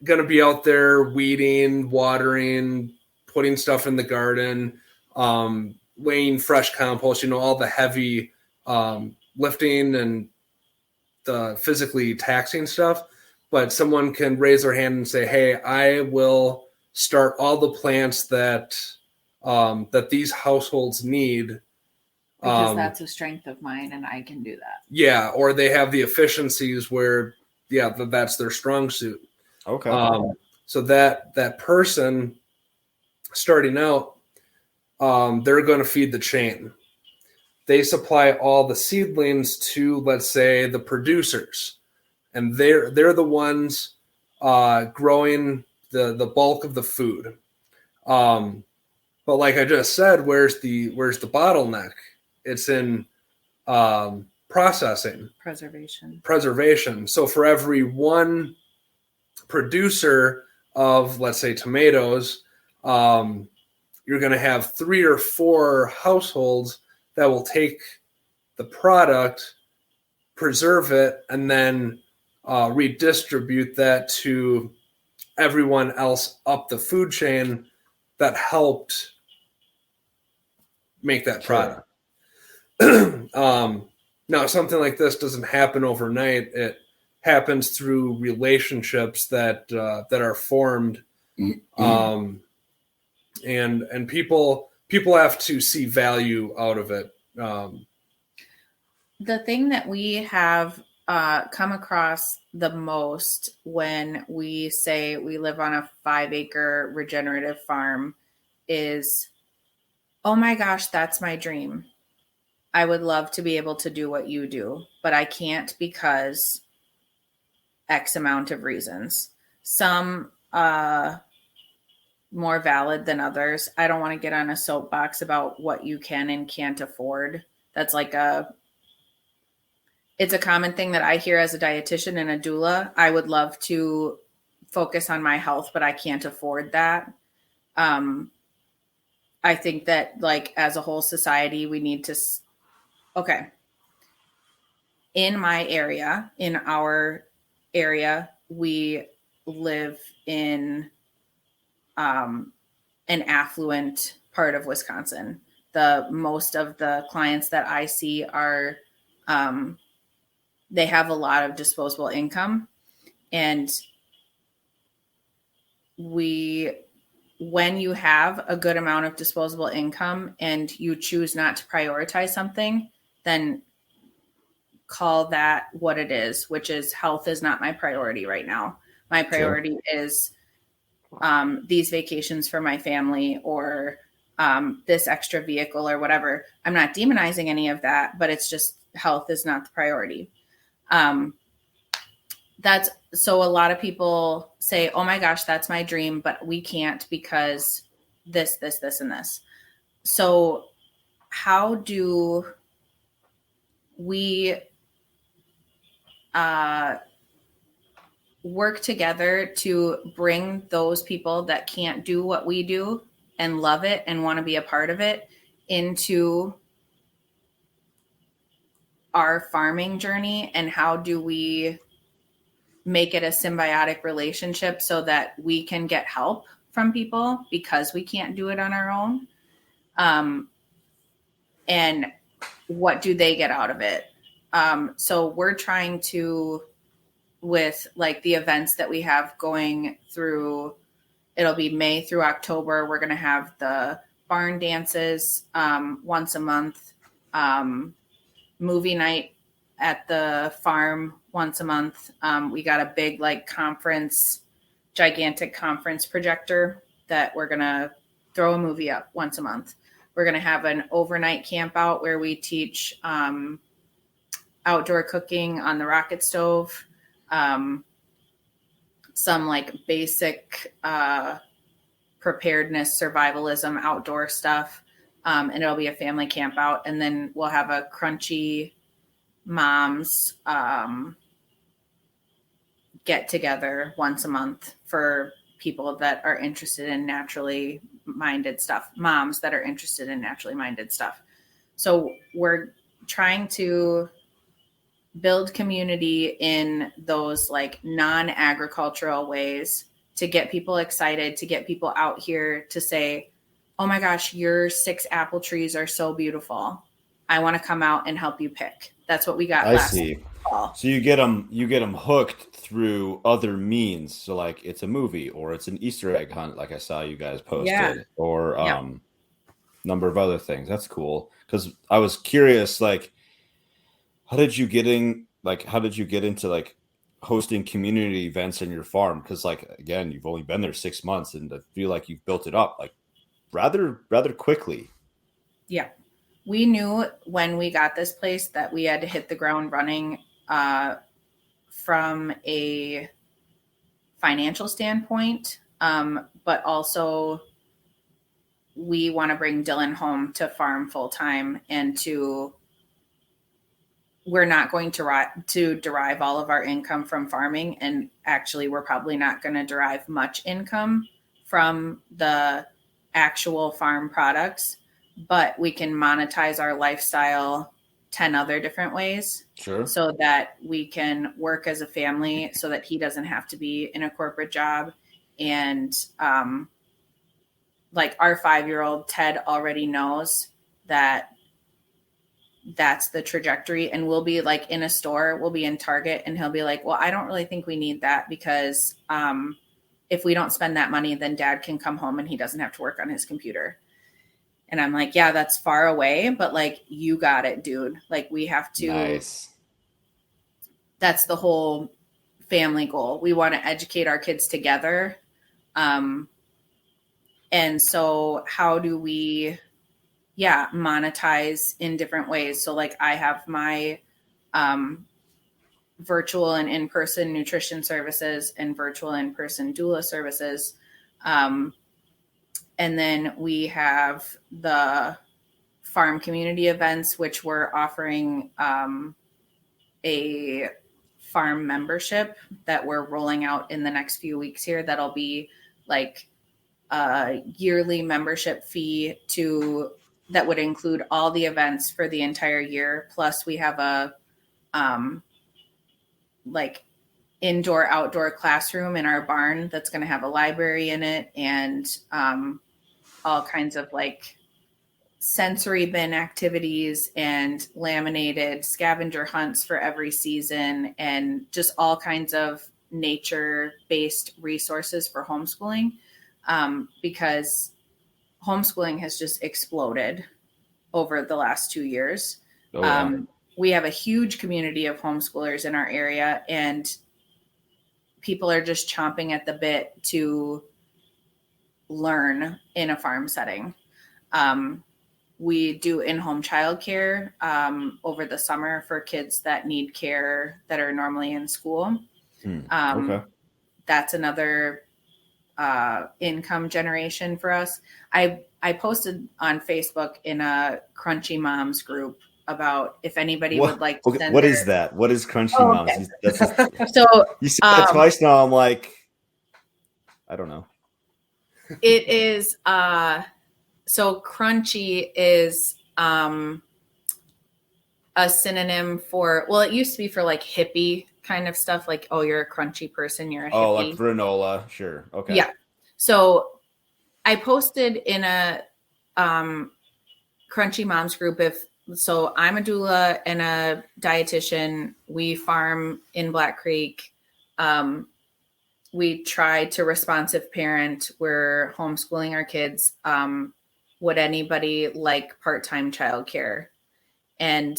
Speaker 3: going to be out there weeding, watering, putting stuff in the garden, weighing fresh compost, all the heavy lifting and the physically taxing stuff. But someone can raise their hand and say, hey, I will start all the plants that these households need.
Speaker 1: Because that's a strength of mine and I can do that.
Speaker 3: Yeah, or they have the efficiencies where, that's their strong suit.
Speaker 2: Okay.
Speaker 3: So that person starting out, they're going to feed the chain. They supply all the seedlings to, let's say, the producers, and they're the ones growing the bulk of the food. But like I just said, where's the bottleneck? It's in processing, preservation. So for every one producer of, let's say, tomatoes, you're going to have 3 or 4 households that will take the product, preserve it, and then redistribute that to everyone else up the food chain that helped make that product. Now, something like this doesn't happen overnight. It happens through relationships that are formed, and people have to see value out of it.
Speaker 1: The thing that we have come across the most when we say we live on a 5-acre regenerative farm is, oh my gosh, that's my dream. I would love to be able to do what you do, but I can't because X amount of reasons. Some more valid than others. I don't want to get on a soapbox about what you can and can't afford. That's like it's a common thing that I hear as a dietitian and a doula. I would love to focus on my health, but I can't afford that. I think that, like, as a whole society, we need to, okay. In my area, in our area, we live in an affluent part of Wisconsin. The most of the clients that I see are, they have a lot of disposable income, and when you have a good amount of disposable income and you choose not to prioritize something, then call that what it is, which is health is not my priority right now. My priority is these vacations for my family, or this extra vehicle or whatever. I'm not demonizing any of that, but it's just health is not the priority. That's so a lot of people say, oh my gosh, that's my dream, but we can't because this, and this. So how do we work together to bring those people that can't do what we do and love it and want to be a part of it into our farming journey? And how do we make it a symbiotic relationship so that we can get help from people because we can't do it on our own? And what do they get out of it? So we're trying to, with like the events that we have going through, it'll be May through October. We're going to have the barn dances once a month, movie night at the farm once a month. We got a big gigantic conference projector that we're going to throw a movie up once a month. We're going to have an overnight camp out where we teach outdoor cooking on the rocket stove, some like basic preparedness, survivalism, outdoor stuff. And it'll be a family camp out. And then we'll have a crunchy moms get together once a month for people that are interested in naturally minded stuff, moms that are interested in naturally minded stuff. So we're trying to build community in those like non-agricultural ways to get people excited, to get people out here to say, oh my gosh, your 6 apple trees are so beautiful. I want to come out and help you pick. That's what we got last fall.
Speaker 2: So you get them hooked through other means. So like it's a movie or it's an Easter egg hunt, like I saw you guys posted, or number of other things. That's cool. Because I was curious, like, how did you get into like hosting community events in your farm? Because like, again, you've only been there 6 months and I feel like you've built it up. Like, rather quickly.
Speaker 1: Yeah. We knew when we got this place that we had to hit the ground running from a financial standpoint, but also we want to bring Dylan home to farm full time, and we're not going to derive all of our income from farming, and actually we're probably not going to derive much income from the actual farm products, but we can monetize our lifestyle 10 other different ways.
Speaker 2: Sure.
Speaker 1: So that we can work as a family, so that he doesn't have to be in a corporate job. And like our 5-year-old Ted already knows that that's the trajectory, and we'll be like in a store, we'll be in Target, and he'll be like, well, I don't really think we need that, because if we don't spend that money, then dad can come home and he doesn't have to work on his computer. And I'm like, yeah, that's far away, but like, you got it, dude. Like, we have to,
Speaker 2: Nice.
Speaker 1: That's the whole family goal. We want to educate our kids together. And so how do we monetize in different ways? So like, I have my virtual and in-person nutrition services and virtual in-person doula services. And then we have the farm community events, which we're offering a farm membership that we're rolling out in the next few weeks here. That'll be like a yearly membership fee that would include all the events for the entire year. Plus we have a like indoor outdoor classroom in our barn that's going to have a library in it, and all kinds of like sensory bin activities and laminated scavenger hunts for every season, and just all kinds of nature-based resources for homeschooling, because homeschooling has just exploded over the last 2 years.
Speaker 2: Oh, yeah.
Speaker 1: We have a huge community of homeschoolers in our area, and people are just chomping at the bit to learn in a farm setting. We do in-home childcare over the summer for kids that need care that are normally in school.
Speaker 2: Okay.
Speaker 1: That's another income generation for us. I posted on Facebook in a Crunchy Moms group about if anybody would like to send
Speaker 2: what is that? What is Crunchy Moms?
Speaker 1: Okay.
Speaker 2: That's
Speaker 1: So
Speaker 2: you said that twice now. I'm like, I don't know.
Speaker 1: It is so crunchy is a synonym for, well, it used to be for like hippie kind of stuff, like, oh, you're a crunchy person, you're a hippie.
Speaker 2: Oh, like granola, sure. Okay.
Speaker 1: Yeah. So I posted in a Crunchy Moms group, so I'm a doula and a dietitian. We farm in Black Creek. We try to responsive parent. We're homeschooling our kids. Would anybody like part-time childcare? And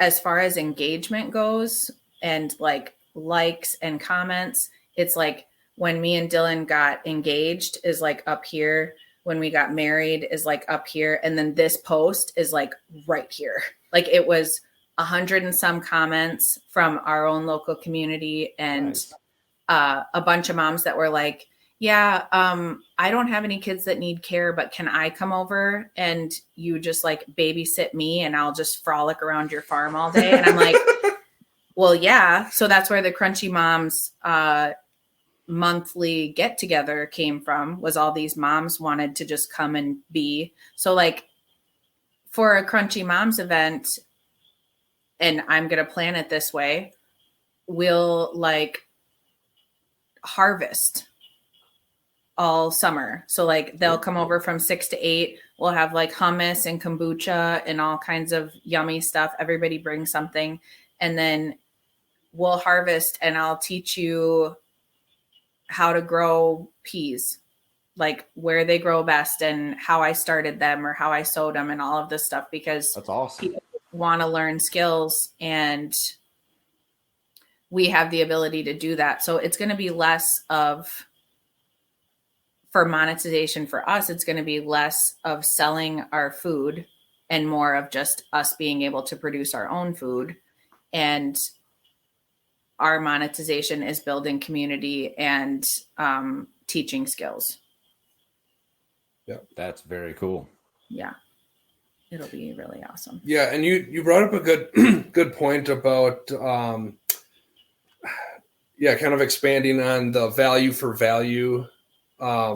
Speaker 1: as far as engagement goes and like likes and comments, it's like when me and Dylan got engaged is like up here. When we got married is like up here. And then this post is like right here. Like it was 100 and some comments from our own local community, and
Speaker 2: Nice.
Speaker 1: A bunch of moms that were like, yeah, I don't have any kids that need care, but can I come over and you just like babysit me and I'll just frolic around your farm all day? And I'm like, well, yeah. So that's where the Crunchy Moms monthly get together came from, was all these moms wanted to just come and be. So like for a Crunchy Moms event, and I'm going to plan it this way, we'll like harvest all summer. So like they'll come over from 6 to 8. We'll have like hummus and kombucha and all kinds of yummy stuff. Everybody brings something, and then we'll harvest, and I'll teach you how to grow peas, like where they grow best and how I started them or how I sowed them and all of this stuff, because
Speaker 2: That's awesome.
Speaker 1: people want to learn skills, and we have the ability to do that. So it's going to be less of for monetization for us, it's going to be less of selling our food and more of just us being able to produce our own food. And our monetization is building community and teaching skills.
Speaker 3: Yeah,
Speaker 2: that's very cool.
Speaker 1: Yeah, it'll be really awesome.
Speaker 3: Yeah, and you brought up a good point about kind of expanding on the value for value. I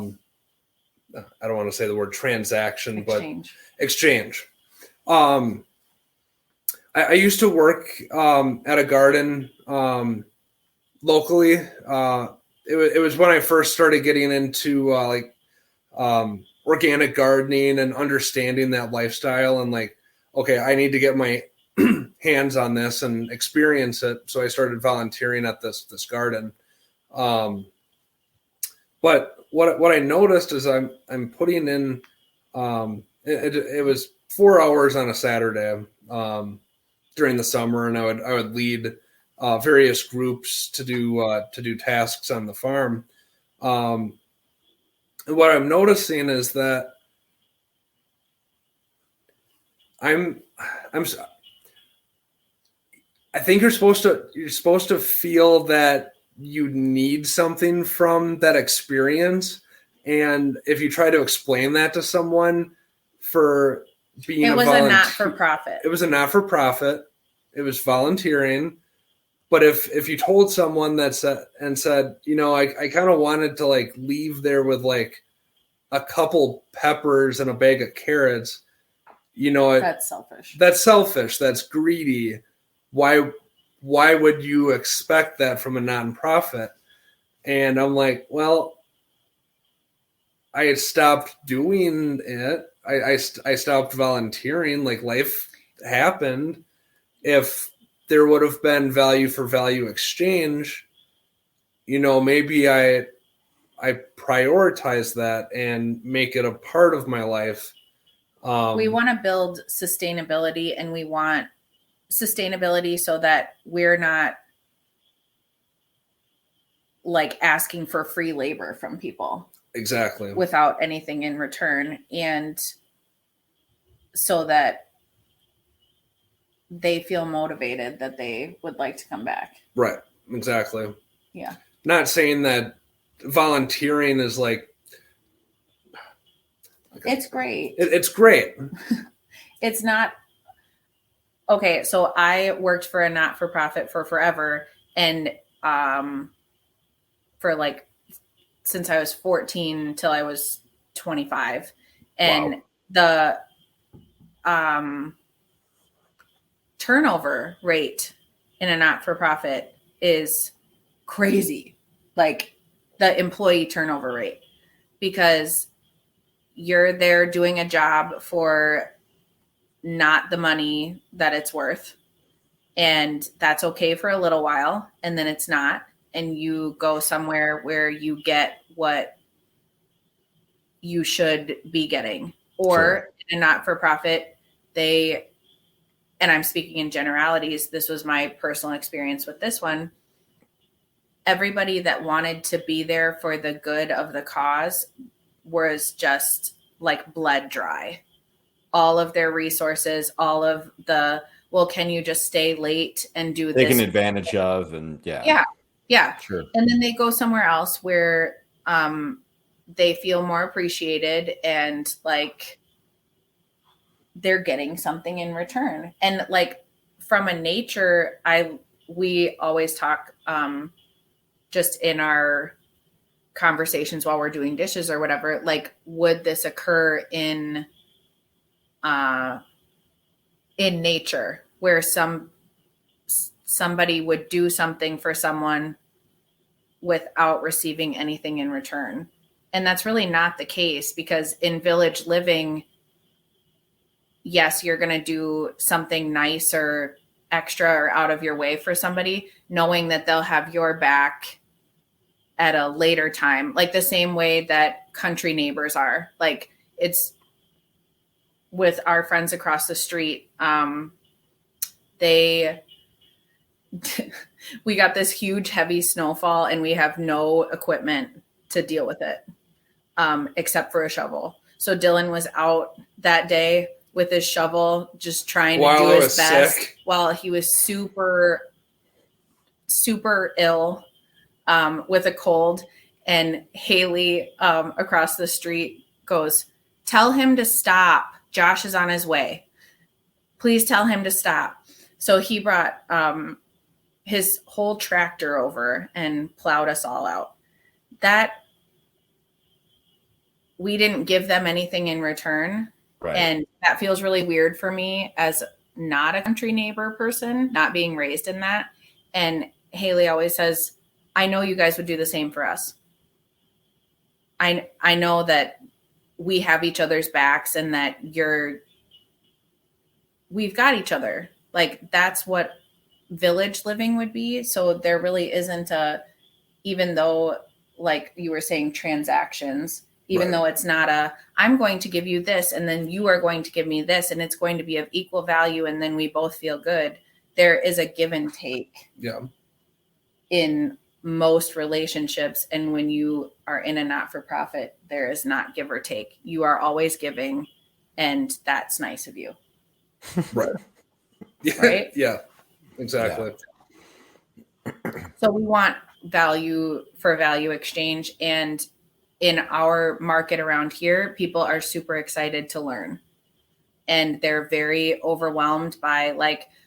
Speaker 3: don't want to say the word transaction,
Speaker 1: Exchange.
Speaker 3: But exchange. I used to work at a garden locally. It was when I first started getting into organic gardening and understanding that lifestyle, and like, okay, I need to get my hands on this and experience it. So I started volunteering at this garden. But what I noticed is I'm putting in it was 4 hours on a Saturday during the summer, and I would lead various groups to do tasks on the farm. And what I'm noticing is that I think you're supposed to feel that you need something from that experience, and if you try to explain that to someone for being
Speaker 1: it was a not-for-profit.
Speaker 3: It was a not-for-profit. It was volunteering. But if you told someone that said, I kind of wanted to like leave there with like a couple peppers and a bag of carrots,
Speaker 1: that's selfish.
Speaker 3: That's selfish. That's greedy. Why would you expect that from a nonprofit? And I'm like, well, I stopped doing it. I stopped volunteering. Like, life happened. If there would have been value for value exchange, maybe I prioritize that and make it a part of my life.
Speaker 1: We want to build sustainability, and we want sustainability so that we're not like asking for free labor from people.
Speaker 3: Exactly.
Speaker 1: Without anything in return, and so that they feel motivated that they would like to come back.
Speaker 3: Right. Exactly.
Speaker 1: Yeah.
Speaker 3: Not saying that volunteering is like...
Speaker 1: It's great.
Speaker 3: It's great.
Speaker 1: It's not... Okay, so I worked for a not-for-profit for forever, and for like since I was 14 till I was 25. And wow. The turnover rate in a not-for-profit is crazy. Like the employee turnover rate, because you're there doing a job for not the money that it's worth. And that's okay for a little while. And then it's not. And you go somewhere where you get what you should be getting. Or sure. In a not-for-profit, and I'm speaking in generalities, this was my personal experience with this one. Everybody that wanted to be there for the good of the cause was just like bled dry. All of their resources, all of the, well, can you just stay late and do this?
Speaker 2: Taken advantage of, and yeah.
Speaker 1: Yeah. Yeah.
Speaker 2: Sure.
Speaker 1: And then they go somewhere else where they feel more appreciated and like they're getting something in return. And like from a nature, we always talk just in our conversations while we're doing dishes or whatever, like, would this occur in nature where somebody would do something for someone without receiving anything in return? And that's really not the case, because in village living, yes, you're going to do something nice or extra or out of your way for somebody, knowing that they'll have your back at a later time, like the same way that country neighbors are. Like, it's with our friends across the street. We got this huge, heavy snowfall and we have no equipment to deal with it. except for a shovel. So Dylan was out that day with his shovel, just trying to
Speaker 3: While
Speaker 1: do
Speaker 3: I
Speaker 1: his
Speaker 3: was
Speaker 1: best
Speaker 3: sick.
Speaker 1: while he was super, super ill with a cold. And Haley across the street goes, "Tell him to stop. Josh is on his way. Please tell him to stop." So he brought his whole tractor over and plowed us all out. That we didn't give them anything in return.
Speaker 2: Right.
Speaker 1: And that feels really weird for me as not a country neighbor person, not being raised in that. And Haley always says, "I know you guys would do the same for us. I know that we have each other's backs and that we've got each other." Like that's what village living would be. So there really isn't even though like you were saying transactions, even
Speaker 3: Right.
Speaker 1: though it's not I'm going to give you this and then you are going to give me this and it's going to be of equal value and then we both feel good. There is a give and take.
Speaker 3: Yeah.
Speaker 1: In most relationships, and when you are in a not-for-profit, there is not give or take. You are always giving, and that's nice of you.
Speaker 3: Right.
Speaker 1: Right?
Speaker 3: Yeah, exactly.
Speaker 1: So we want value for value exchange, and in our market around here, people are super excited to learn, and they're very overwhelmed by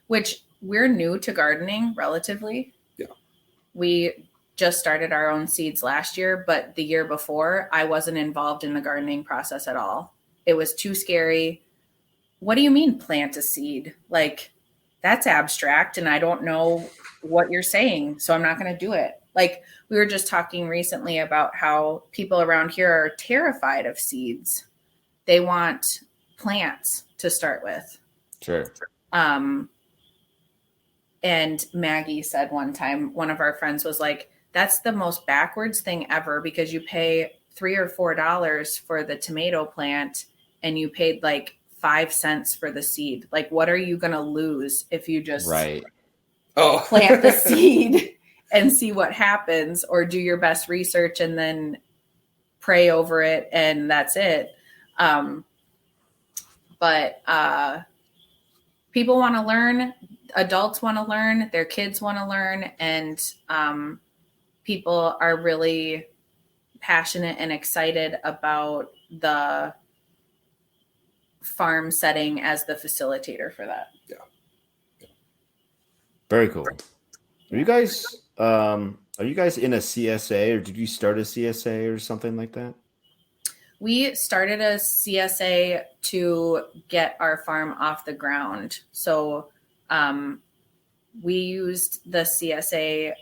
Speaker 1: which we're new to gardening relatively.
Speaker 3: Yeah.
Speaker 1: We just started our own seeds last year, but the year before I wasn't involved in the gardening process at all. It was too scary. What do you mean plant a seed? Like that's abstract and I don't know what you're saying, so I'm not going to do it. Like we were just talking recently about how people around here are terrified of seeds. They want plants to start with.
Speaker 2: Sure.
Speaker 1: And Maggie said one time, one of our friends was like, "That's the most backwards thing ever because you pay $3 or $4 for the tomato plant and you paid like 5 cents for the seed. Like, what are you going to lose if you just plant the seed and see what happens, or do your best research and then pray over it and that's it?" But people want to learn. Adults want to learn, their kids want to learn, and people are really passionate and excited about the farm setting as the facilitator for that.
Speaker 3: Yeah.
Speaker 2: Very cool. Are you guys in a CSA, or did you start a CSA or something like that?
Speaker 1: We started a CSA to get our farm off the ground. So we used the CSA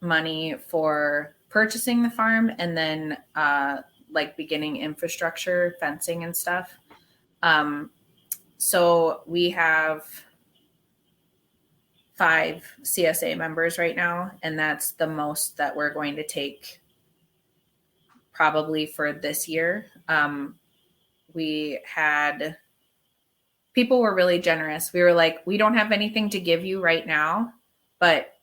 Speaker 1: money for purchasing the farm and then beginning infrastructure, fencing and stuff. So we have 5 CSA members right now, and that's the most that we're going to take probably for this year. People were really generous. We were like, "We don't have anything to give you right now, but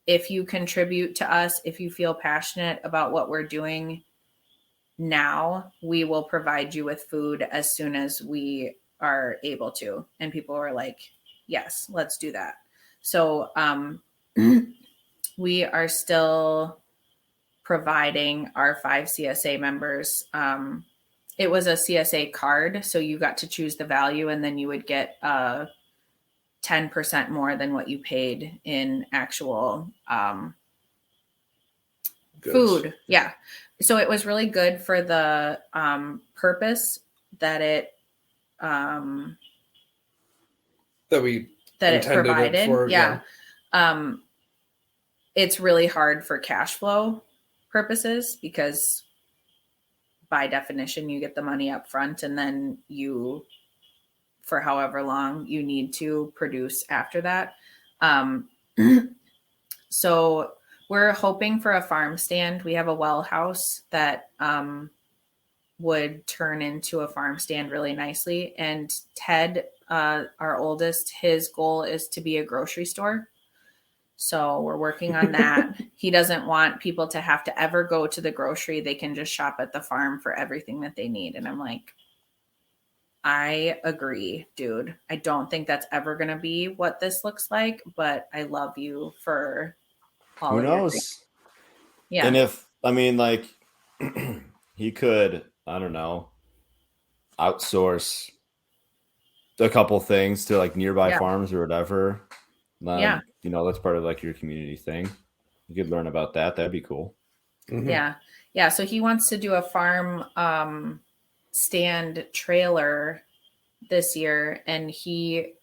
Speaker 1: if you contribute to us, if you feel passionate about what we're doing now, we will provide you with food as soon as we are able to." And people were like, "Yes, let's do that." So we are still providing our 5 CSA members. It was a CSA card, so you got to choose the value, and then you would get 10% more than what you paid in actual food. Yeah. So it was really good for the purpose that it provided.
Speaker 3: For,
Speaker 1: yeah. It's really hard for cash flow purposes because by definition you get the money up front and then you, for however long you need to produce after that. So we're hoping for a farm stand. We have a well house that would turn into a farm stand really nicely. And Ted, our oldest, his goal is to be a grocery store. So we're working on that. He doesn't want people to have to ever go to the grocery. They can just shop at the farm for everything that they need. And I'm like, I agree, dude. I don't think that's ever going to be what this looks like, but I love you for all
Speaker 2: Who
Speaker 1: of your
Speaker 2: knows?
Speaker 1: dreams. Yeah.
Speaker 2: And if, I mean, like, he could, I don't know, outsource a couple things to like nearby farms or whatever.
Speaker 1: Yeah.
Speaker 2: You know, that's part of like your community thing. You could learn about that. That'd be cool.
Speaker 3: Mm-hmm.
Speaker 1: Yeah. Yeah. So he wants to do a farm stand trailer this year, and he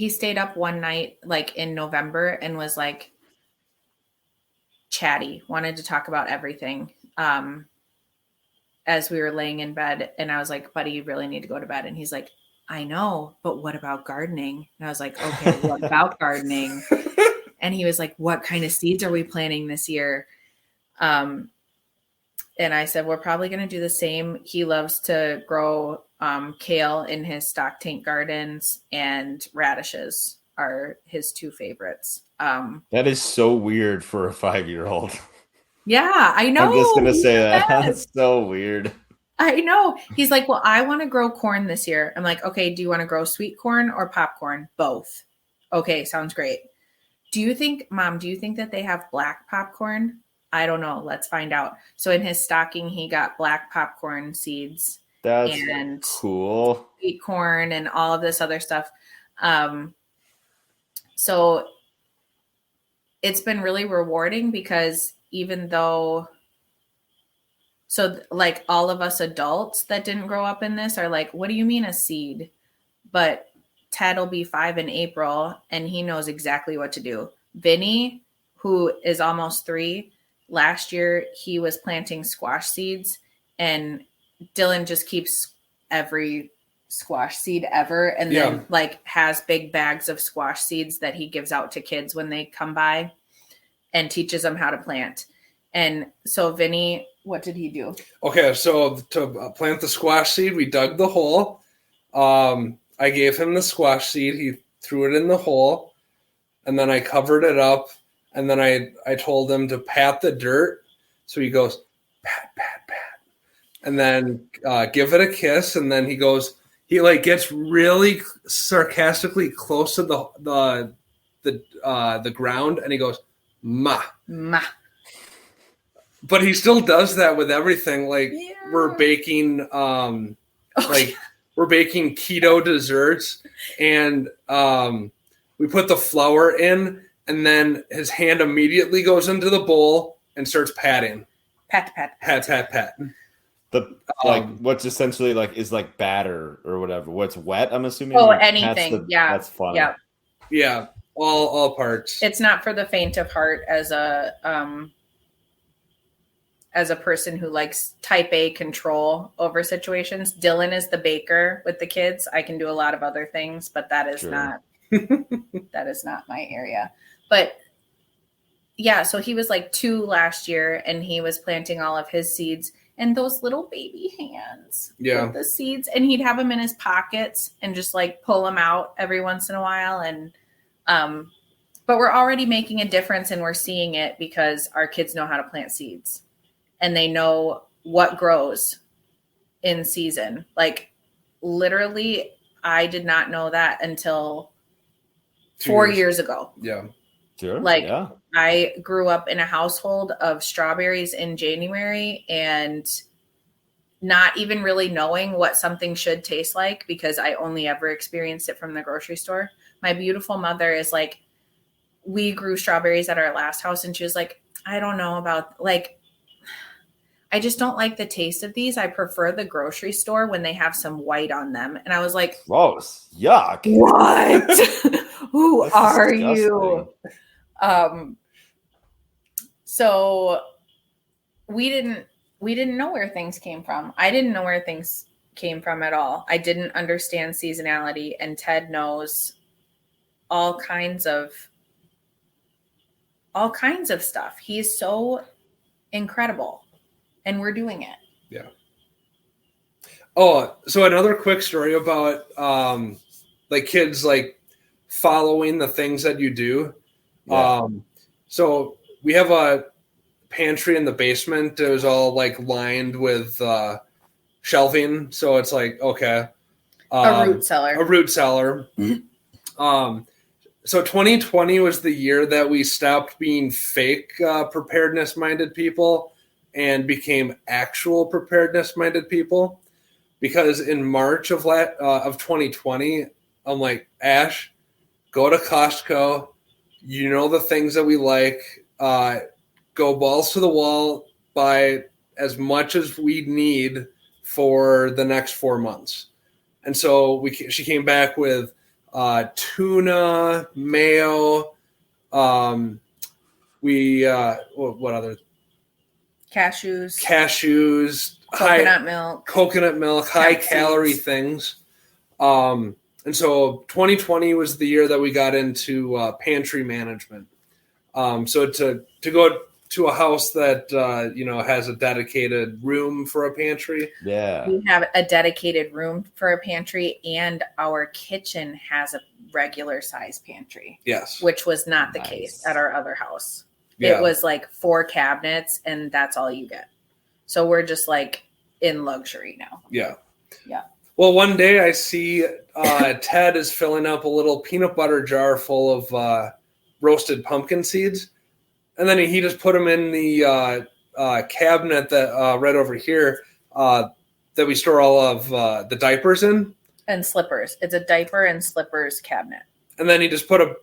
Speaker 1: stayed up one night like in November and was like chatty, wanted to talk about everything as we were laying in bed. And I was like, buddy, you really need to go to bed. And he's like, I know, but what about gardening? And I was like, okay, what about gardening? And he was like, what kind of seeds are we planting this year? And I said, we're probably going to do the same. He loves to grow kale in his stock tank gardens, and radishes are his two favorites.
Speaker 2: That is so weird for a 5-year-old.
Speaker 1: Yeah, I know.
Speaker 2: I'm just going to say that. That's so weird.
Speaker 1: I know. He's like, well, I want to grow corn this year. I'm like, okay, do you want to grow sweet corn or popcorn? Both. Okay, sounds great. Mom, do you think that they have black popcorn? I don't know. Let's find out. So in his stocking, he got black popcorn seeds.
Speaker 2: That's
Speaker 1: and
Speaker 2: cool.
Speaker 1: Sweet corn and all of this other stuff. So it's been really rewarding because even though, so like all of us adults that didn't grow up in this are like, what do you mean a seed? But Ted will be 5 in April and he knows exactly what to do. Vinny, who is almost 3, last year he was planting squash seeds, and Dylan just keeps every squash seed ever and then like has big bags of squash seeds that he gives out to kids when they come by and teaches them how to plant. And so Vinny, what did he do?
Speaker 3: Okay, so to plant the squash seed, we dug the hole. I gave him the squash seed. He threw it in the hole, and then I covered it up, and then I told him to pat the dirt. So he goes, pat, pat, pat, and then give it a kiss, and then he gets really sarcastically close to the ground, and he goes, ma.
Speaker 1: Ma.
Speaker 3: But he still does that with everything. Like we're baking, we're baking keto desserts, and we put the flour in, and then his hand immediately goes into the bowl and starts patting.
Speaker 1: Pat, pat,
Speaker 3: pat, pat, pat.
Speaker 2: The what's essentially like is like batter or whatever. What's wet? I'm assuming.
Speaker 1: Oh, anything.
Speaker 2: That's fun.
Speaker 1: Yeah.
Speaker 3: Yeah. All parts.
Speaker 1: It's not for the faint of heart as a person who likes type A control over situations. Dylan is the baker with the kids. I can do a lot of other things, but that is not that is not my area. But yeah, so he was like 2 last year and he was planting all of his seeds, and those little baby hands with the seeds, and he'd have them in his pockets and just like pull them out every once in a while. And but we're already making a difference, and we're seeing it because our kids know how to plant seeds. And they know what grows in season. Like literally, I did not know that until 4 years ago.
Speaker 3: Yeah.
Speaker 2: Sure.
Speaker 1: Like I grew up in a household of strawberries in January and not even really knowing what something should taste like because I only ever experienced it from the grocery store. My beautiful mother is like, we grew strawberries at our last house, and she was like, I don't know about like, I just don't like the taste of these. I prefer the grocery store when they have some white on them. And I was like,
Speaker 2: gross. Yuck.
Speaker 1: What? Who
Speaker 2: That's
Speaker 1: are
Speaker 2: disgusting.
Speaker 1: You? So we didn't know where things came from. I didn't know where things came from at all. I didn't understand seasonality, and Ted knows all kinds of stuff. He's so incredible. And we're doing it.
Speaker 3: Yeah. Oh, so another quick story about like kids like following the things that you do.
Speaker 2: Yeah.
Speaker 3: So we have a pantry in the basement. It was all like lined with shelving. So it's like, okay.
Speaker 1: A root cellar.
Speaker 3: A root cellar. So 2020 was the year that we stopped being fake preparedness-minded people and became actual preparedness-minded people. Because in March of 2020, I'm like, Ash, go to Costco. You know the things that we like. Go balls to the wall. Buy as much as we need for the next 4 months. And so she came back with tuna, mayo. What other?
Speaker 1: Cashews,
Speaker 3: coconut milk, high calorie things. And so 2020 was the year that we got into pantry management. So to go to a house that has a dedicated room for a pantry.
Speaker 2: Yeah.
Speaker 1: We have a dedicated room for a pantry, and our kitchen has a regular size pantry.
Speaker 3: Yes.
Speaker 1: Which was not the case at our other house.
Speaker 3: Yeah.
Speaker 1: It was like 4 cabinets, and that's all you get. So we're just like in luxury now.
Speaker 3: Yeah.
Speaker 1: Yeah.
Speaker 3: Well, one day I see Ted is filling up a little peanut butter jar full of roasted pumpkin seeds. And then he just put them in the cabinet that right over here that we store all of the diapers in.
Speaker 1: And slippers. It's a diaper and slippers cabinet.
Speaker 3: And then he just put a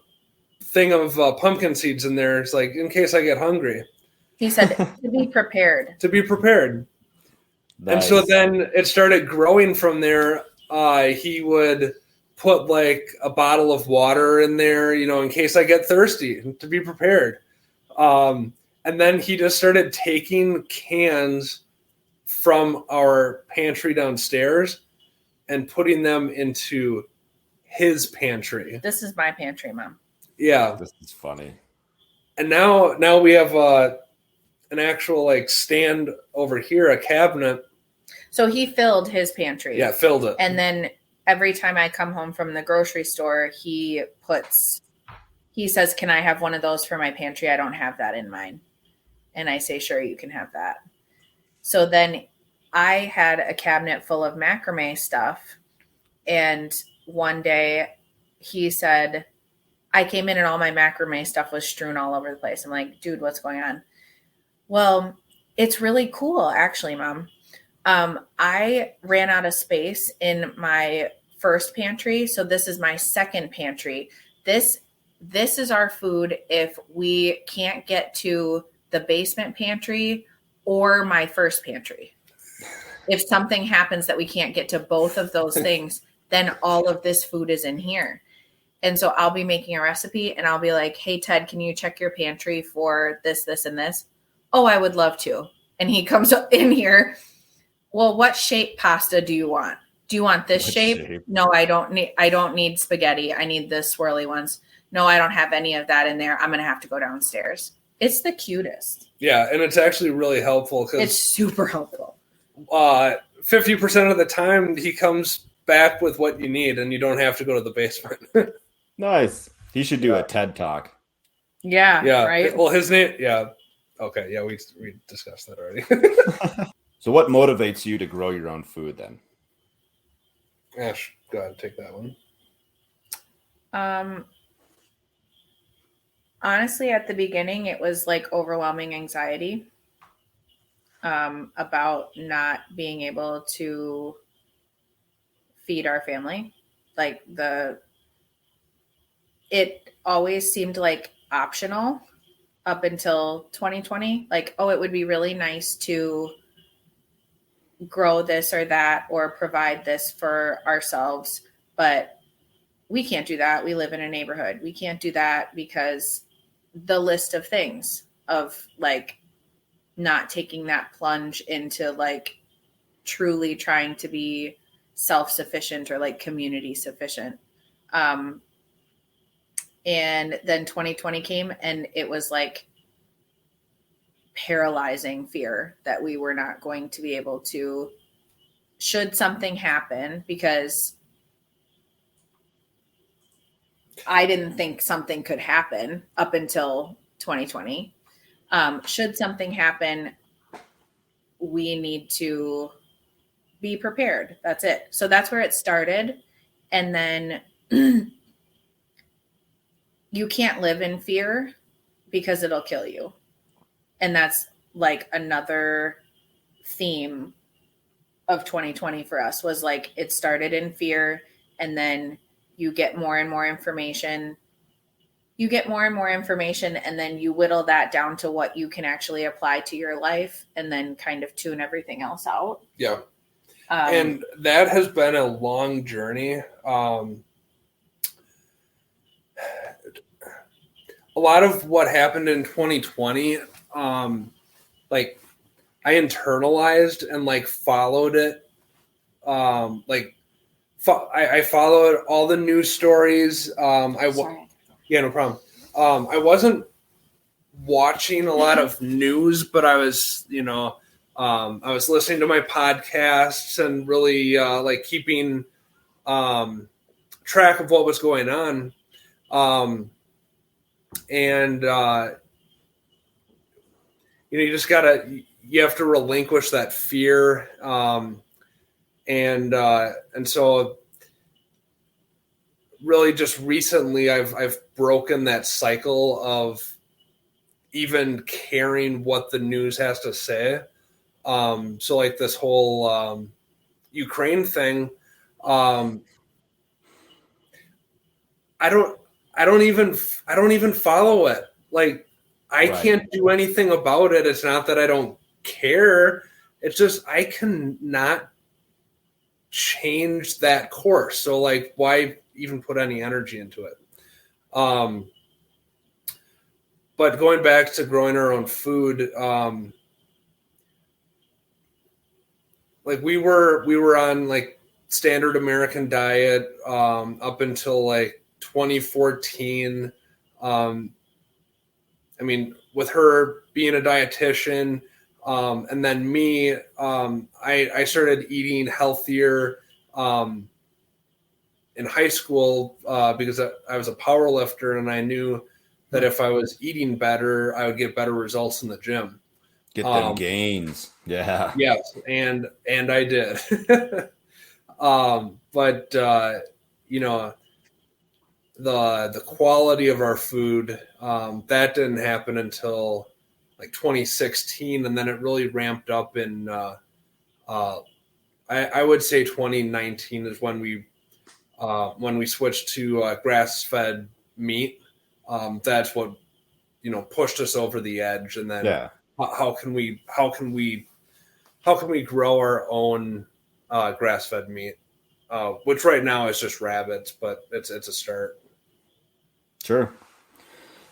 Speaker 3: thing of pumpkin seeds in there. It's like, in case I get hungry.
Speaker 1: He said, to be prepared.
Speaker 3: To be prepared.
Speaker 2: Nice.
Speaker 3: And so then it started growing from there. He would put like a bottle of water in there, in case I get thirsty, to be prepared. And then he just started taking cans from our pantry downstairs and putting them into his pantry.
Speaker 1: This is my pantry, Mom.
Speaker 3: Yeah.
Speaker 2: This is funny.
Speaker 3: And now we have an actual like stand over here, a cabinet.
Speaker 1: So he filled his pantry.
Speaker 3: Yeah, filled it.
Speaker 1: And then every time I come home from the grocery store, he says, can I have one of those for my pantry? I don't have that in mine. And I say, sure, you can have that. So then I had a cabinet full of macrame stuff. And one day he said, I came in and all my macrame stuff was strewn all over the place. I'm like, dude, what's going on? Well, it's really cool, actually, Mom. I ran out of space in my first pantry. So this is my second pantry. This is our food if we can't get to the basement pantry or my first pantry. If something happens that we can't get to both of those things, then all of this food is in here. And so I'll be making a recipe and I'll be like, hey, Ted, can you check your pantry for this, this, and this? Oh, I would love to. And he comes up in here. Well, what shape pasta do you want? Do you want this shape? No, I don't need spaghetti. I need the swirly ones. No, I don't have any of that in there. I'm going to have to go downstairs. It's the cutest.
Speaker 3: Yeah, and it's actually really helpful.
Speaker 1: It's super helpful.
Speaker 3: 50% of the time, he comes back with what you need, and you don't have to go to the basement.
Speaker 2: Nice. He should do a TED Talk.
Speaker 1: Yeah, right?
Speaker 3: Well, his name, yeah. Okay, yeah, we discussed that already.
Speaker 2: So what motivates you to grow your own food then?
Speaker 3: Ash, go ahead, take that one.
Speaker 1: Honestly, at the beginning, it was like overwhelming anxiety about not being able to feed our family. Like it always seemed like optional up until 2020. Like, oh, it would be really nice to grow this or that or provide this for ourselves, but we can't do that. We live in a neighborhood. We can't do that because the list of things of like not taking that plunge into like truly trying to be self-sufficient or like community sufficient. And then 2020 came and it was like paralyzing fear that we were not going to be able to, should something happen, because I didn't think something could happen up until 2020. Should something happen, we need to be prepared. That's it. So that's where it started. And then you can't live in fear because it'll kill you. And that's like another theme of 2020 for us, was like it started in fear, and then you get more and more information. You get more and more information, and then you whittle that down to what you can actually apply to your life, and then kind of tune everything else out.
Speaker 3: Yeah. And that has been a long journey. A lot of what happened in 2020, like I internalized and like followed it. I followed all the news stories. Yeah, no problem. I wasn't watching a lot of news, but I was, I was listening to my podcasts and really like keeping track of what was going on. You have to relinquish that fear. And so really just recently I've broken that cycle of even caring what the news has to say. So like this whole Ukraine thing, I don't even follow it. Like I can't do anything about it. It's not that I don't care. It's just I cannot change that course. So like why even put any energy into it? But going back to growing our own food, like we were on like standard American diet up until like 2014. I mean, with her being a dietitian, and then me, I started eating healthier in high school because I was a power lifter, and I knew that if I was eating better, I would get better results in the gym.
Speaker 2: Get them gains. Yeah.
Speaker 3: Yes, and I did. But the quality of our food, that didn't happen until like 2016, and then it really ramped up in I would say 2019 is when we switched to grass-fed meat. That's what pushed us over the edge, and then how can we grow our own grass-fed meat, which right now is just rabbits, but it's a start.
Speaker 2: Sure.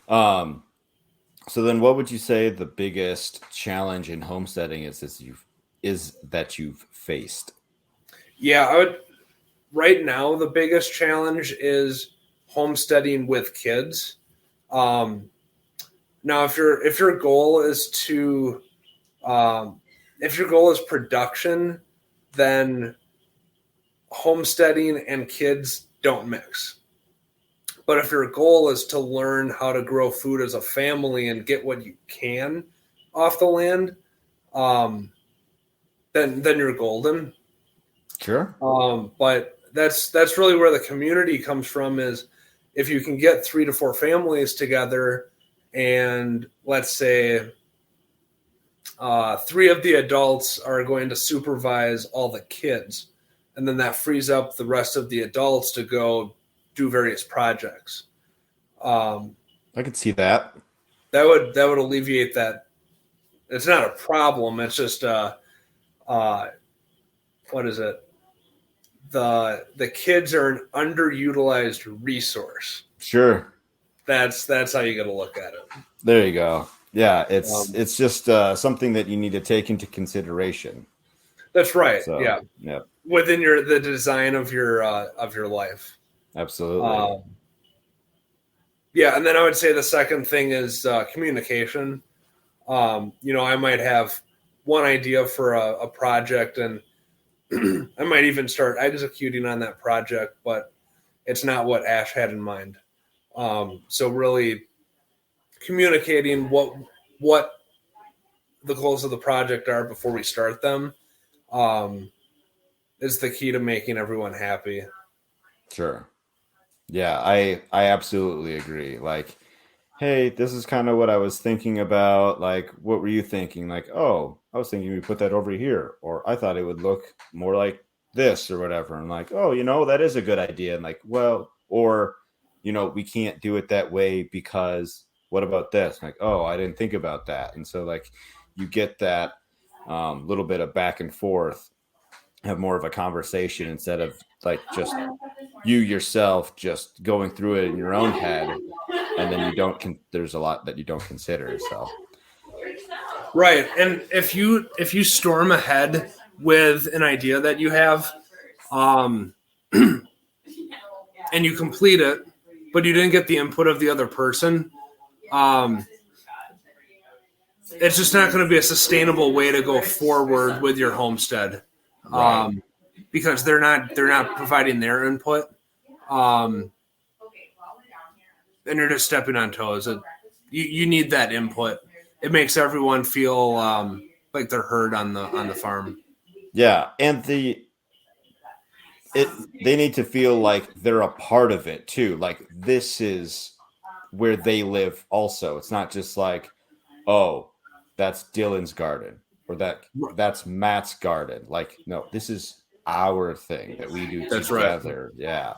Speaker 2: So then what would you say the biggest challenge in homesteading is that you've faced?
Speaker 3: Yeah, right now the biggest challenge is homesteading with kids. Now if your goal is production, then homesteading and kids don't mix. But if your goal is to learn how to grow food as a family and get what you can off the land, then you're golden.
Speaker 2: Sure.
Speaker 3: But that's really where the community comes from, is if you can get 3 to 4 families together, and let's say 3 of the adults are going to supervise all the kids, and then that frees up the rest of the adults to go do various projects.
Speaker 2: I could see that.
Speaker 3: That would alleviate that. It's not a problem. It's just what is it? The kids are an underutilized resource.
Speaker 2: Sure.
Speaker 3: That's how you got to look at it.
Speaker 2: There you go. Yeah, it's just something that you need to take into consideration.
Speaker 3: That's right.
Speaker 2: So,
Speaker 3: yeah. Within the design of your life.
Speaker 2: Absolutely.
Speaker 3: Yeah, and then I would say the second thing is communication. I might have one idea for a project, and I might even start executing on that project, but it's not what Ash had in mind. So really communicating what the goals of the project are before we start them is the key to making everyone happy.
Speaker 2: Sure. Yeah, I absolutely agree. Like, hey, this is kind of what I was thinking about. Like, what were you thinking? Like, oh, I was thinking we put that over here, or I thought it would look more like this or whatever. And like, oh, that is a good idea. And like, well, or we can't do it that way because what about this? Like, oh, I didn't think about that. And so like you get that little bit of back and forth, have more of a conversation instead of like just you yourself just going through it in your own head, and then there's a lot that you don't consider. So
Speaker 3: right. And if you storm ahead with an idea that you have and you complete it but you didn't get the input of the other person, it's just not going to be a sustainable way to go forward with your homestead.
Speaker 2: Right.
Speaker 3: Because they're not providing their input, and you're just stepping on toes. You need that input. It makes everyone feel like they're heard on the farm.
Speaker 2: Yeah, and they need to feel like they're a part of it too. Like this is where they live. Also, it's not just like, oh, that's Dylan's garden or that's Matt's garden. Like, no, this is our thing that we do
Speaker 3: That's
Speaker 2: together.
Speaker 3: right.
Speaker 2: Yeah.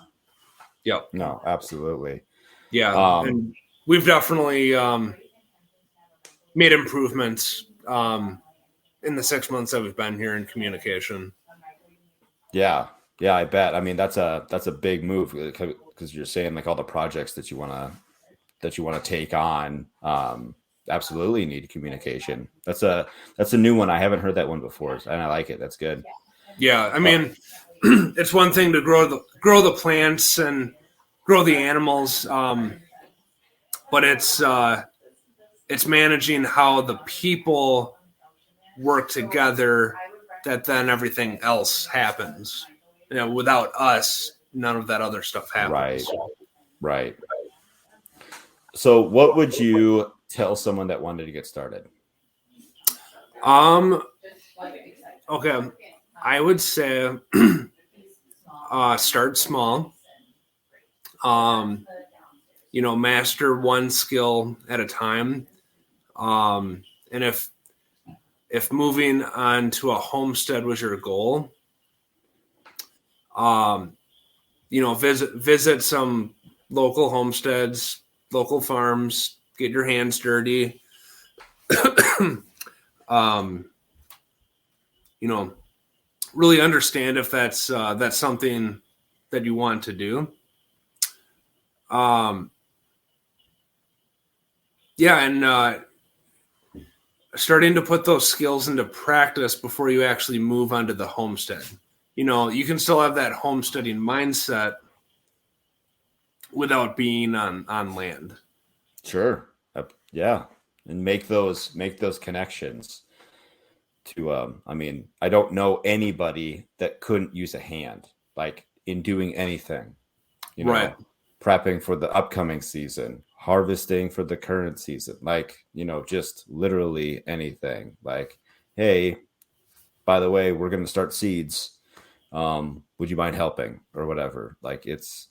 Speaker 3: Yep.
Speaker 2: No, absolutely.
Speaker 3: Yeah. And we've definitely made improvements in the 6 months that we've been here in communication.
Speaker 2: Yeah. Yeah, I bet. I mean, that's a big move because you're saying like all the projects that you want to take on absolutely need communication. That's a new one. I haven't heard that one before, and I like it. That's good.
Speaker 3: Yeah, I mean, it's one thing to grow the plants and grow the animals, but it's managing how the people work together. That then everything else happens. Without us, none of that other stuff happens.
Speaker 2: Right. So, what would you tell someone that wanted to get started?
Speaker 3: Okay. I would say start small. Master one skill at a time. And if moving on to a homestead was your goal, visit some local homesteads, local farms, get your hands dirty. Really understand if that's something that you want to do. And starting to put those skills into practice before you actually move onto the homestead. You can still have that homesteading mindset without being on land.
Speaker 2: Sure. Yeah. And make those connections to, I mean, I don't know anybody that couldn't use a hand, like in doing anything,
Speaker 3: right.
Speaker 2: Prepping for the upcoming season, harvesting for the current season, like, just literally anything. Like, hey, by the way, we're going to start seeds. Would you mind helping or whatever? Like it's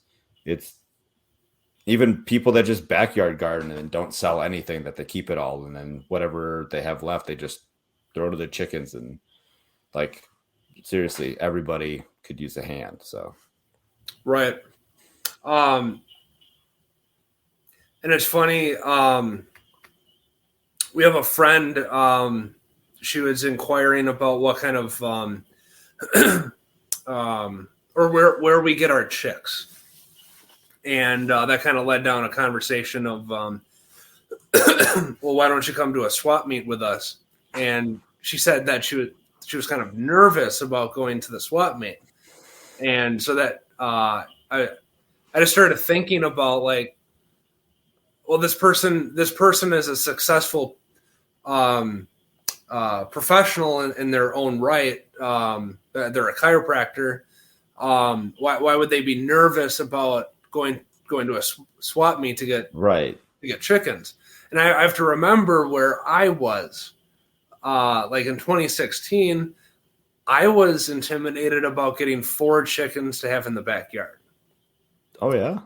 Speaker 2: even people that just backyard garden and don't sell anything, that they keep it all. And then whatever they have left, they just throw to the chickens. And like, seriously, everybody could use a hand. So.
Speaker 3: Right. And it's funny. We have a friend, she was inquiring about what kind of, or where we get our chicks. And that kind of led down a conversation of, well, why don't you come to a swap meet with us? And she said that she was kind of nervous about going to the swap meet. And so that I just started thinking about, like, well, this person is a successful professional in their own right. They're a chiropractor. Why would they be nervous about going going to a swap meet to get
Speaker 2: right.
Speaker 3: chickens. And I have to remember where I was, like in 2016, I was intimidated about getting 4 chickens to have in the backyard.
Speaker 2: Oh yeah.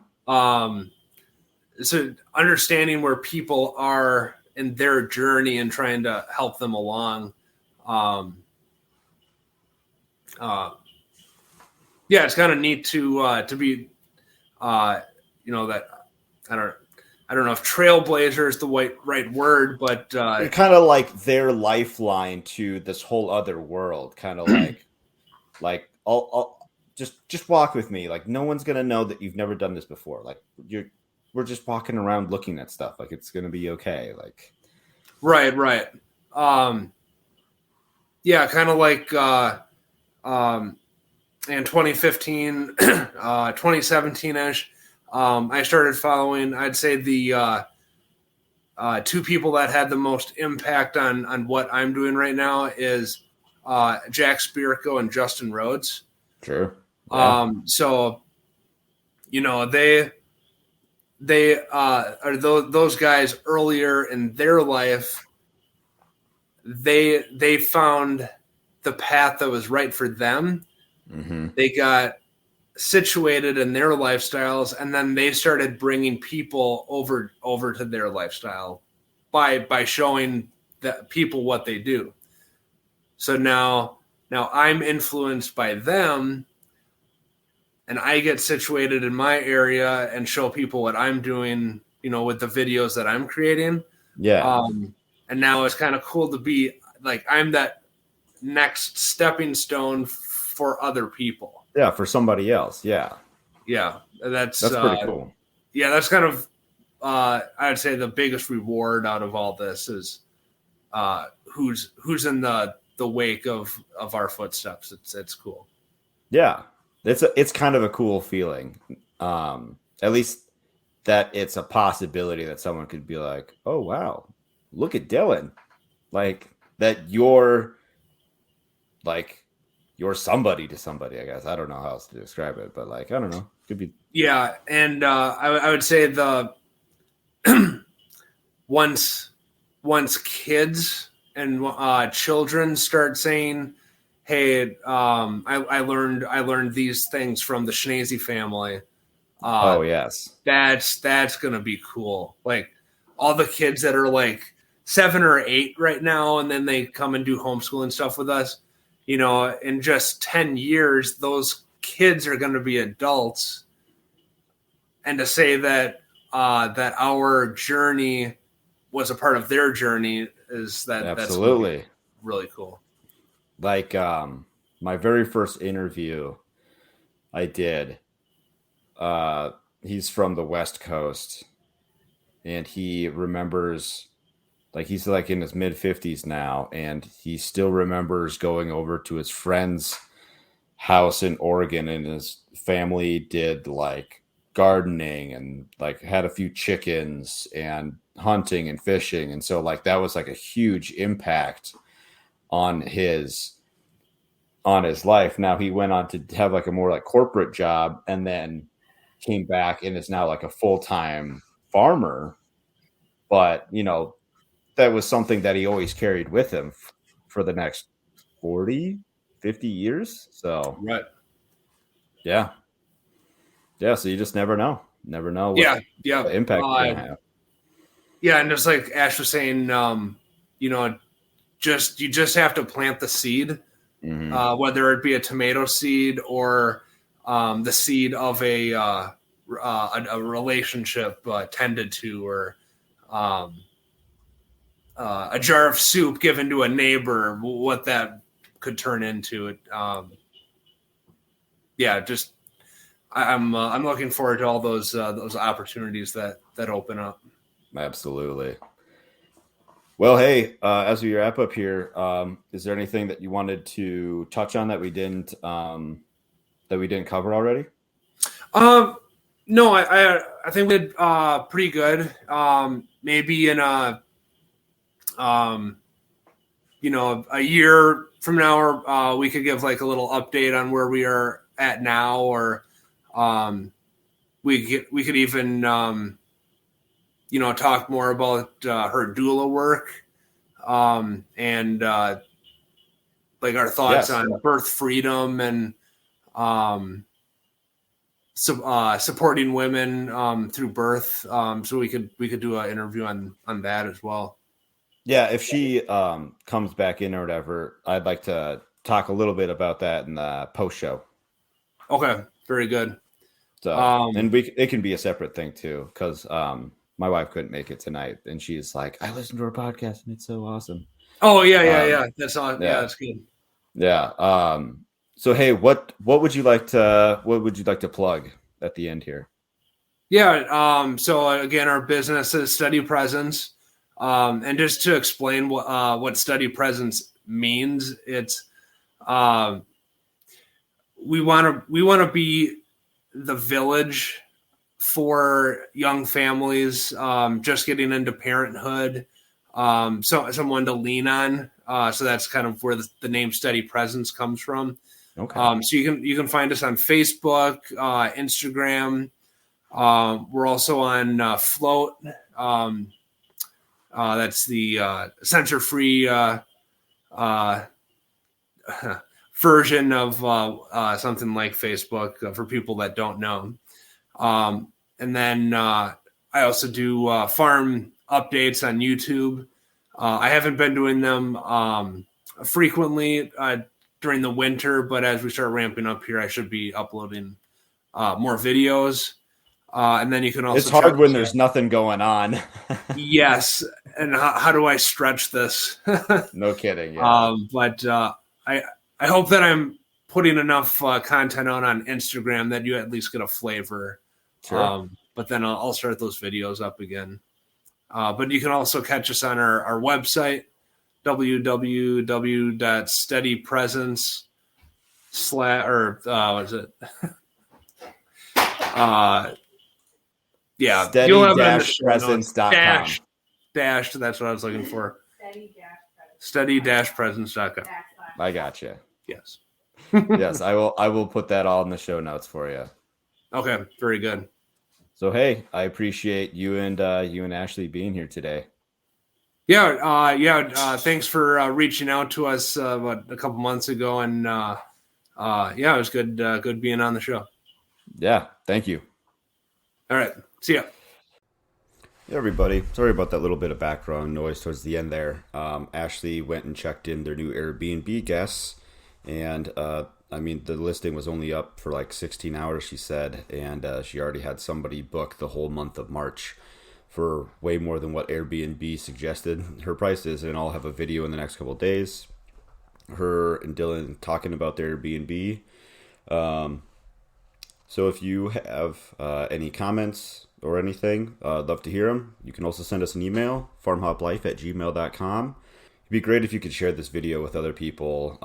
Speaker 3: So understanding where people are in their journey and trying to help them along. Yeah, it's kind of neat to be, that I don't know if trailblazer is the right word, but
Speaker 2: You're kind of like their lifeline to this whole other world. Kind of like I'll just walk with me. Like no one's gonna know that you've never done this before. Like we're just walking around looking at stuff. Like it's gonna be okay. Like
Speaker 3: right. Yeah, kind of like in 2015, 2017-ish, I started following, I'd say the 2 people that had the most impact on what I'm doing right now is Jack Spirko and Justin Rhodes.
Speaker 2: sure. Yeah.
Speaker 3: So, they are those guys earlier in their life. They found the path that was right for them.
Speaker 2: Mm-hmm.
Speaker 3: They got situated in their lifestyles, and then they started bringing people over to their lifestyle by showing that people what they do. So now I'm influenced by them, and I get situated in my area and show people what I'm doing, with the videos that I'm creating.
Speaker 2: Yeah.
Speaker 3: And now it's kind of cool to be like, I'm that next stepping stone for other people.
Speaker 2: Yeah, for somebody else. Yeah.
Speaker 3: Yeah, that's
Speaker 2: pretty cool.
Speaker 3: Yeah, that's kind of I'd say the biggest reward out of all this is who's in the wake of our footsteps. It's cool.
Speaker 2: Yeah. It's kind of a cool feeling. At least that it's a possibility that someone could be like, "Oh wow, look at Dylan." Like that you're somebody to somebody, I guess. I don't know how else to describe it, but like, I don't know. Could be.
Speaker 3: Yeah. And I would say once kids and children start saying, "Hey, I learned these things from the Schnese family."
Speaker 2: Oh yes.
Speaker 3: That's going to be cool. Like all the kids that are like 7 or 8 right now, and then they come and do homeschooling stuff with us. In just 10 years, those kids are going to be adults. And to say that that our journey was a part of their journey is
Speaker 2: absolutely
Speaker 3: that's really cool.
Speaker 2: Like my very first interview I did, he's from the West Coast, and he remembers, like he's like in his mid 50s now, and he still remembers going over to his friend's house in Oregon, and his family did like gardening and like had a few chickens and hunting and fishing. And so like that was like a huge impact on his life. Now he went on to have like a more like corporate job, and then came back and is now like a full-time farmer. But that was something that he always carried with him for the next 40, 50 years. So
Speaker 3: Right.
Speaker 2: Yeah. So you just never know what
Speaker 3: the
Speaker 2: impact you're gonna have.
Speaker 3: Yeah. And just like Ash was saying, you just have to plant the seed, whether it be a tomato seed or the seed of a relationship tended to, or a jar of soup given to a neighbor, what that could turn into. It, just I'm looking forward to all those opportunities that open up.
Speaker 2: Absolutely. Well, hey, as we wrap up here, is there anything that you wanted to touch on that we didn't cover already?
Speaker 3: No, I think we did pretty good. Maybe in a year from now, we could give like a little update on where we are at now, or we could even talk more about her doula work, and like our thoughts on birth freedom and supporting women through birth. So we could do an interview on that as well.
Speaker 2: Yeah, if she comes back in or whatever, I'd like to talk a little bit about that in the post show.
Speaker 3: Okay, very good.
Speaker 2: So, and it can be a separate thing too, because my wife couldn't make it tonight, and she's like, "I listened to her podcast, and it's so awesome."
Speaker 3: Oh yeah. That's awesome. Yeah, that's good.
Speaker 2: Yeah. So hey, what would you like to plug at the end here?
Speaker 3: Yeah. So again, our business is Steady Presence, and just to explain what Steady Presence means, it's we want to be the village for young families just getting into parenthood, so someone to lean on. So that's kind of where the name Steady Presence comes from.
Speaker 2: Okay.
Speaker 3: So you can find us on Facebook, Instagram. We're also on Float. That's the censor-free version of something like Facebook for people that don't know. And then I also do farm updates on YouTube. I haven't been doing them frequently during the winter, but as we start ramping up here, I should be uploading more videos. And then you can also...
Speaker 2: It's hard when there's nothing going on.
Speaker 3: Yes. And how do I stretch this?
Speaker 2: No kidding. Yeah.
Speaker 3: But I hope that I'm putting enough content on Instagram that you at least get a flavor.
Speaker 2: Sure.
Speaker 3: But then I'll start those videos up again. But you can also catch us on our website, www.steadypresence/ what is it? Yeah.
Speaker 2: Steady-presence.com.
Speaker 3: Dash, that's what I was looking for. Steady-presence.com.
Speaker 2: I got you.
Speaker 3: Yes.
Speaker 2: Yes, I will put that all in the show notes for you.
Speaker 3: Okay, very good.
Speaker 2: So hey, I appreciate you and Ashley being here today.
Speaker 3: Yeah. Thanks for reaching out to us a couple months ago, and it was good being on the show.
Speaker 2: Yeah, thank you.
Speaker 3: All right, see ya.
Speaker 2: Hey everybody, sorry about that little bit of background noise towards the end there. Ashley went and checked in their new Airbnb guests, and the listing was only up for like 16 hours, she said, and she already had somebody book the whole month of March for way more than what Airbnb suggested her price is, and I'll have a video in the next couple of days. Her and Dylan talking about their Airbnb. So if you have any comments or anything, I'd love to hear them. You can also send us an email, farmhoplife@gmail.com. It'd be great if you could share this video with other people,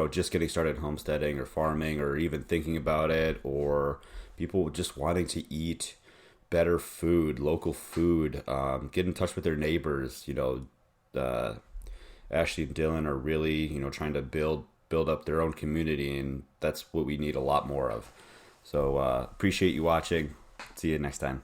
Speaker 2: just getting started homesteading or farming or even thinking about it, or people just wanting to eat better food, local food, get in touch with their neighbors. Ashley and Dylan are really, trying to build up their own community, and that's what we need a lot more of. So appreciate you watching. See you next time.